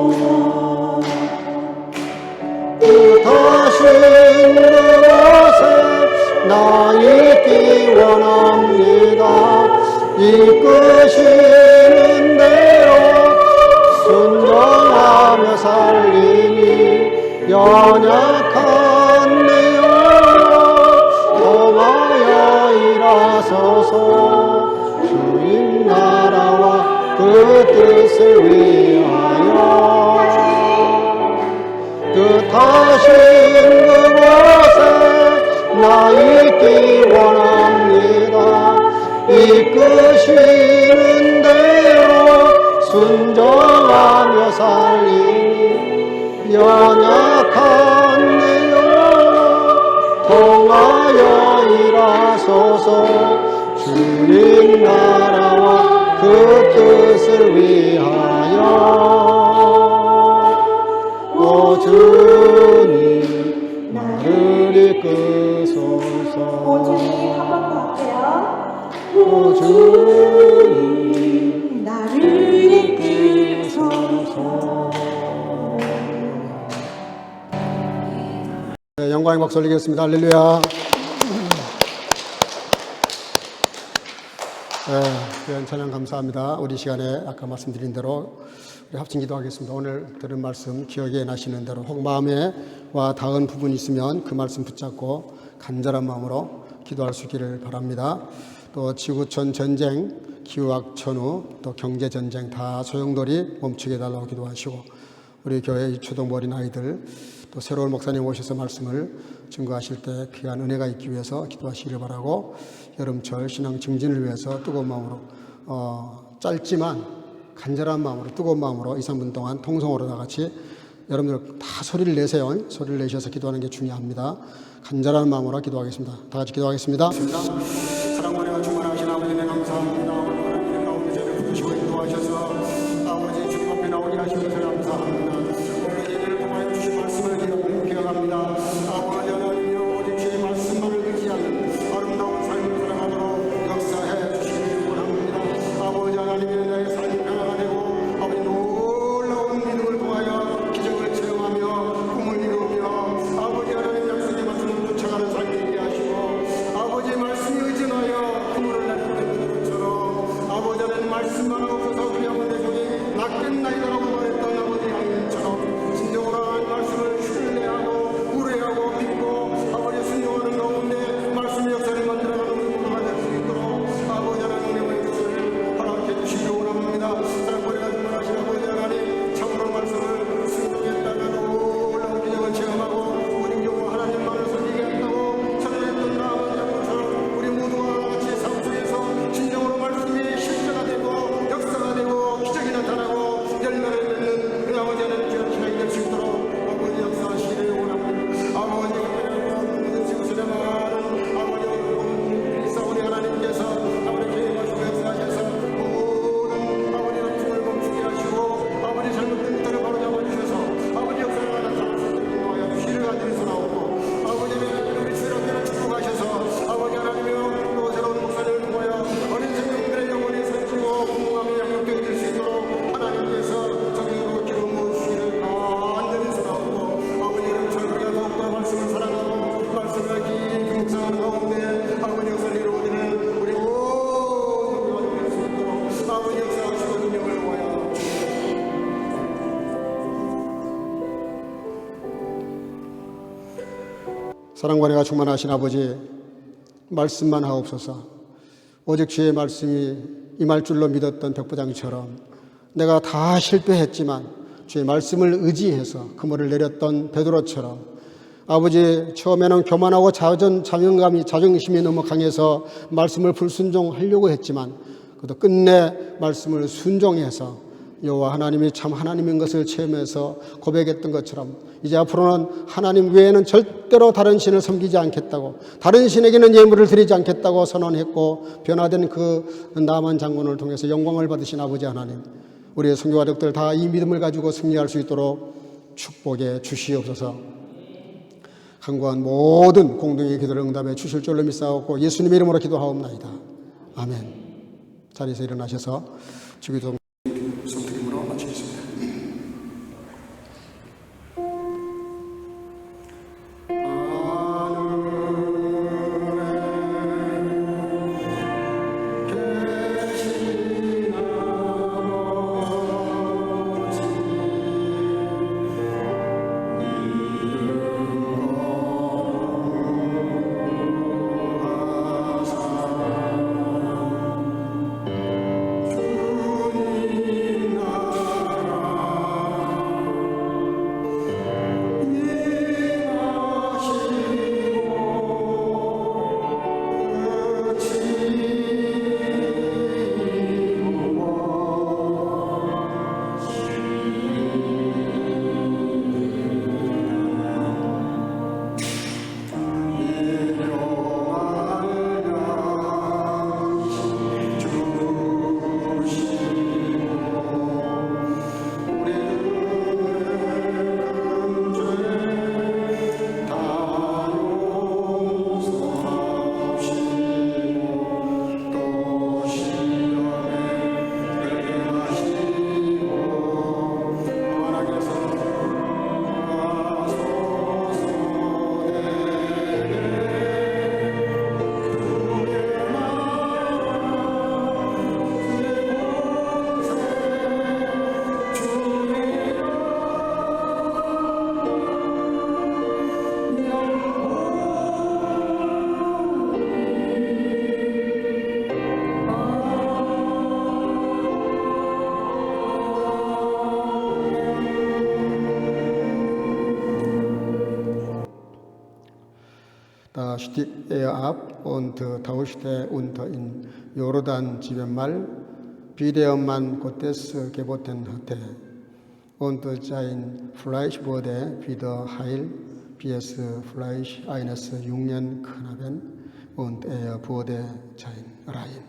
뜻하신 그곳에 나 있기 원합니다. 이끄시는 대로 순종하며 살리니 연약한 내 영혼 통하여 일하소서. 주님 나라와 그 뜻을 위하여 뜻하신 그곳에 나 있기 원합니다. 이끄시는 대로 순종하며 살리니 연약한 내 영혼 통하여 일하소서. 주님 나라와 그 뜻을 위하여 오 주님 나를 이끄소서. 오 주님 한 번 더 할게요. 오 주님 나를 이끄소서. 네, 영광의 박수 올리겠습니다. 할렐루야. 네, 귀한 찬양 감사합니다. 우리 시간에 아까 말씀드린 대로 우리 합심 기도하겠습니다. 오늘 들은 말씀 기억에 나시는 대로 혹 마음에 와 닿은 부분이 있으면 그 말씀 붙잡고 간절한 마음으로 기도할 수 있기를 바랍니다. 또 지구촌 전쟁, 기후학 천후, 또 경제 전쟁 다 소용돌이 멈추게 해달라고 기도하시고 우리 교회 초등 어린 아이들 또 새로운 목사님 오셔서 말씀을 증거하실 때 귀한 은혜가 있기 위해서 기도하시기를 바라고 여름철 신앙 증진을 위해서 뜨거운 마음으로 짧지만 간절한 마음으로 뜨거운 마음으로 2, 3분 동안 통성으로 다 같이 여러분들 다 소리를 내세요. 소리를 내셔서 기도하는 게 중요합니다. 간절한 마음으로 기도하겠습니다. 다 같이 기도하겠습니다. 사랑과 충만하신 아버지님 감사합니다. 하나님 가운데 저를 부르시고 인도하셔서 아버지 주님 앞에 나오게 하신 것을 감사합니다. 오늘 예배를 통하여 주신 말씀을 기억합니다. 아버지 하나님이여 오직 주의 말씀만을 의지하는 아름다운 삶을 살아가도록 역사해 주시기를 원합니다. 아버지 하나님의 나의 삶이 변화가 되고 아버지 놀라운 믿음을 통하여 기적을 체험하며 꿈을 이루며 아버지 하나님 약속의 말씀을 쫓아가는 삶이 되게 하시고 아버지의 말씀이 의존하여 그물을 내리는 것처럼 아버지 하나님 말씀만 없어서 그냥 내 종이 낫겠나이다라고 말했던 아버지 하나님처럼 진정으로 하나님 말씀을 신뢰하고 우려하고 믿고 아버지 순종하는 가운데 말씀의 역사를 만들어가는 우리가 될 수 있도록 아버지 하나님의 뜻을 허락해 주시기 원합니다. 사랑과 충만하신 아버지 하나님 참으로 말씀을 순종했다가 놀라운 기적을 체험하고 우리 영혼 하나님만을 섬기게 했다고 전했던 나처럼 우리 모두가 같이 삶 속에서 진정으로 말씀이 실제가 되고 역사가 되고 기적이 나타나고 열매를 맺는 우리 아버지 하나님 귀한 시간이 될 수 있도록 아버지 역사하시기를 원합니다. 아버지 모든 지구촌에 많은 아버지 우리 하나님께서 아버지 계획하시고 역사하셔서 모든 아버지의 품을 멈추게 하시고 아버지 잘못된 것들을 바로잡아 주셔서 아버지 역사를 나타낼 수 있도록 인도하여 주시를 가지고 나오고 아버지의 우리 주일학교를 축복하셔서 아버지 하나님이여 또 새로운 목사님을 통하여 어린 생명들의 영혼이 살찌고 공감이 양육되어질 수 있도록 하나님께서 정의로 기름 부으시기를 간절히 소원하고 아버지 이름처럼 우리가 더욱더 말씀을 사랑하고 말씀을 깊이 묵상하는 가운데 아버지 역사를 이루어지는 우리 모든 영혼이 될 수 있도록 아버지 역사하시고 주님을 모여 사랑과 은혜가 충만하신 아버지 말씀만 하옵소서. 오직 주의 말씀이 임할 줄로 믿었던 백부장처럼 내가 다 실패했지만 주의 말씀을 의지해서 그물을 내렸던 베드로처럼 아버지 처음에는 교만하고 자존심이 너무 강해서 말씀을 불순종하려고 했지만 그래도 끝내 말씀을 순종해서 여호와 하나님이 참 하나님인 것을 체험해서 고백했던 것처럼 이제 앞으로는 하나님 외에는 절대로 다른 신을 섬기지 않겠다고 다른 신에게는 예물을 드리지 않겠다고 선언했고 변화된 그 나만 장군을 통해서 영광을 받으신 아버지 하나님 우리의 선교 가족들 다 이 믿음을 가지고 승리할 수 있도록 축복해 주시옵소서. 간구한 모든 공동의 기도를 응답해 주실 줄로 믿사옵고 예수님의 이름으로 기도하옵나이다. 아멘. 자리에서 일어나셔서 주기도 성드림으로 마치겠습니다. Da stieg ab und tauschte unter in Jordan 7-mal, wie der Mann Gottes geboten hatte. Und sein Fleisch wurde wieder heil, wie es Fleisch eines jungen Knaben, und wurde sein rein.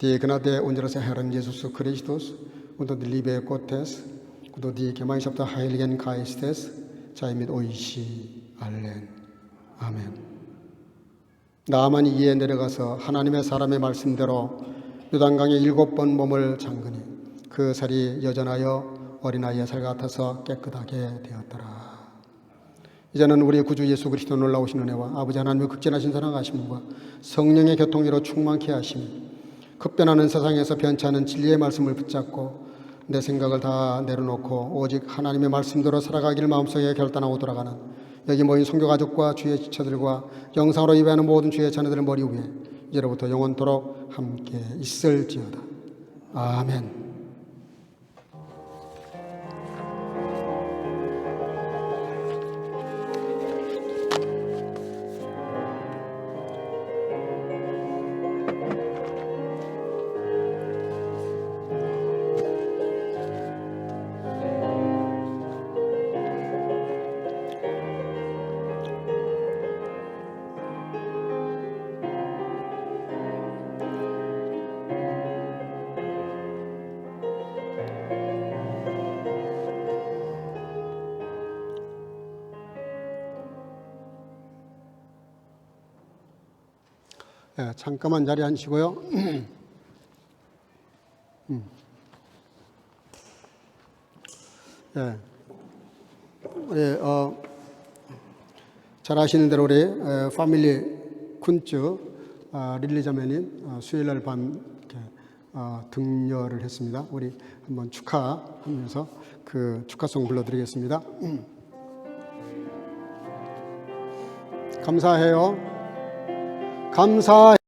Die Gnade unseres Herrn Jesus Christus und die Liebe Gottes und die Gemeinschaft des Heiligen Geistes sei mit euch allen. 아멘. 나아만이 이에 내려가서 하나님의 사람의 말씀대로 요단강에 7번 몸을 잠그니 그 살이 여전하여 어린아이의 살 같아서 깨끗하게 되었더라. 이제는 우리 구주 예수 그리스도 놀라우신 은혜와 아버지 하나님의 극진하신 사랑하심과 성령의 교통으로 충만케 하심이 급변하는 세상에서 변치 않은 진리의 말씀을 붙잡고 내 생각을 다 내려놓고 오직 하나님의 말씀대로 살아가기를 마음속에 결단하고 돌아가는 여기 모인 선교가족과 주의 지체들과 영상으로 예배하는 모든 주의 자녀들의 머리 위에 이제로부터 영원토록 함께 있을지어다. 아멘. 네, 잠깐만 자리에 앉으시고요. 네. 우리 잘 아시는 대로 우리 패밀리 쿤츠 릴리 자매님 수요일날 밤 이렇게 등려를 했습니다. 우리 한번 축하하면서 그 축하송 불러드리겠습니다. 감사해요. 감사.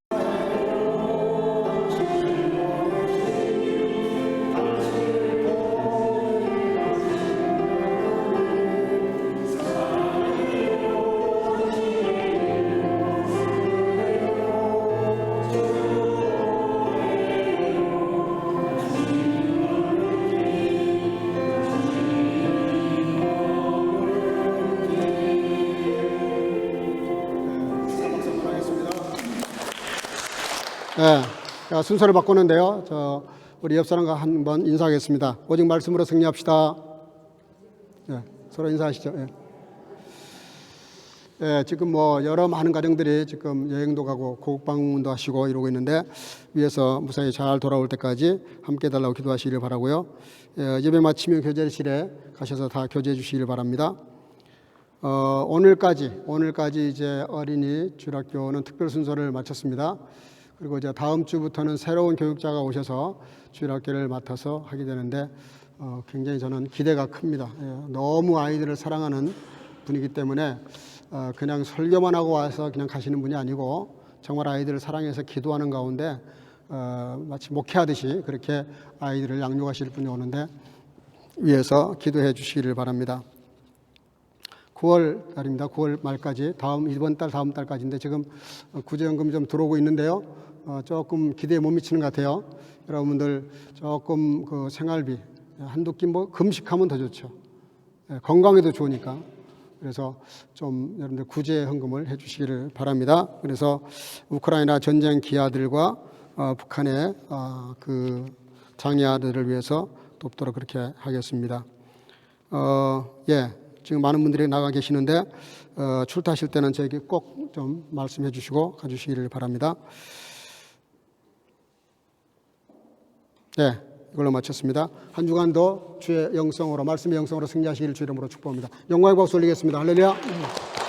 네, 순서를 바꾸는데요. 우리 옆 사람과 한번 인사하겠습니다. 오직 말씀으로 승리합시다. 예, 서로 인사하시죠. 예. 예, 지금 뭐 여러 많은 가정들이 지금 여행도 가고 고국 방문도 하시고 이러고 있는데 위에서 무사히 잘 돌아올 때까지 함께 해달라고 기도하시길 바라고요. 예, 예배 마치면 교제실에 가셔서 다 교제해 주시길 바랍니다. 오늘까지 이제 어린이 주일학교는 특별 순서를 마쳤습니다. 그리고 이제 다음 주부터는 새로운 교육자가 오셔서 주일학교를 맡아서 하게 되는데 굉장히 저는 기대가 큽니다. 예, 너무 아이들을 사랑하는 분이기 때문에 그냥 설교만 하고 와서 그냥 가시는 분이 아니고 정말 아이들을 사랑해서 기도하는 가운데 마치 목회하듯이 그렇게 아이들을 양육하실 분이 오는데 위에서 기도해 주시기를 바랍니다. 9월 달입니다. 9월 말까지 이번 달 다음 달까지인데 지금 구제연금이 좀 들어오고 있는데요. 조금 기대에 못 미치는 것 같아요. 여러분들 조금 그 생활비 한두 끼 뭐 금식하면 더 좋죠. 건강에도 좋으니까. 그래서 좀 여러분들 구제 헌금을 해주시기를 바랍니다. 그래서 우크라이나 전쟁 기아들과 북한의 그 장애아들을 위해서 돕도록 그렇게 하겠습니다. 예, 지금 많은 분들이 나가 계시는데 출타하실 때는 저에게 꼭 좀 말씀해 주시고 가주시기를 바랍니다. 네, 이걸로 마쳤습니다. 한 주간도 주의 영성으로 말씀의 영성으로 승리하시기를 주 이름으로 축복합니다. 영광의 박수 올리겠습니다. 할렐루야.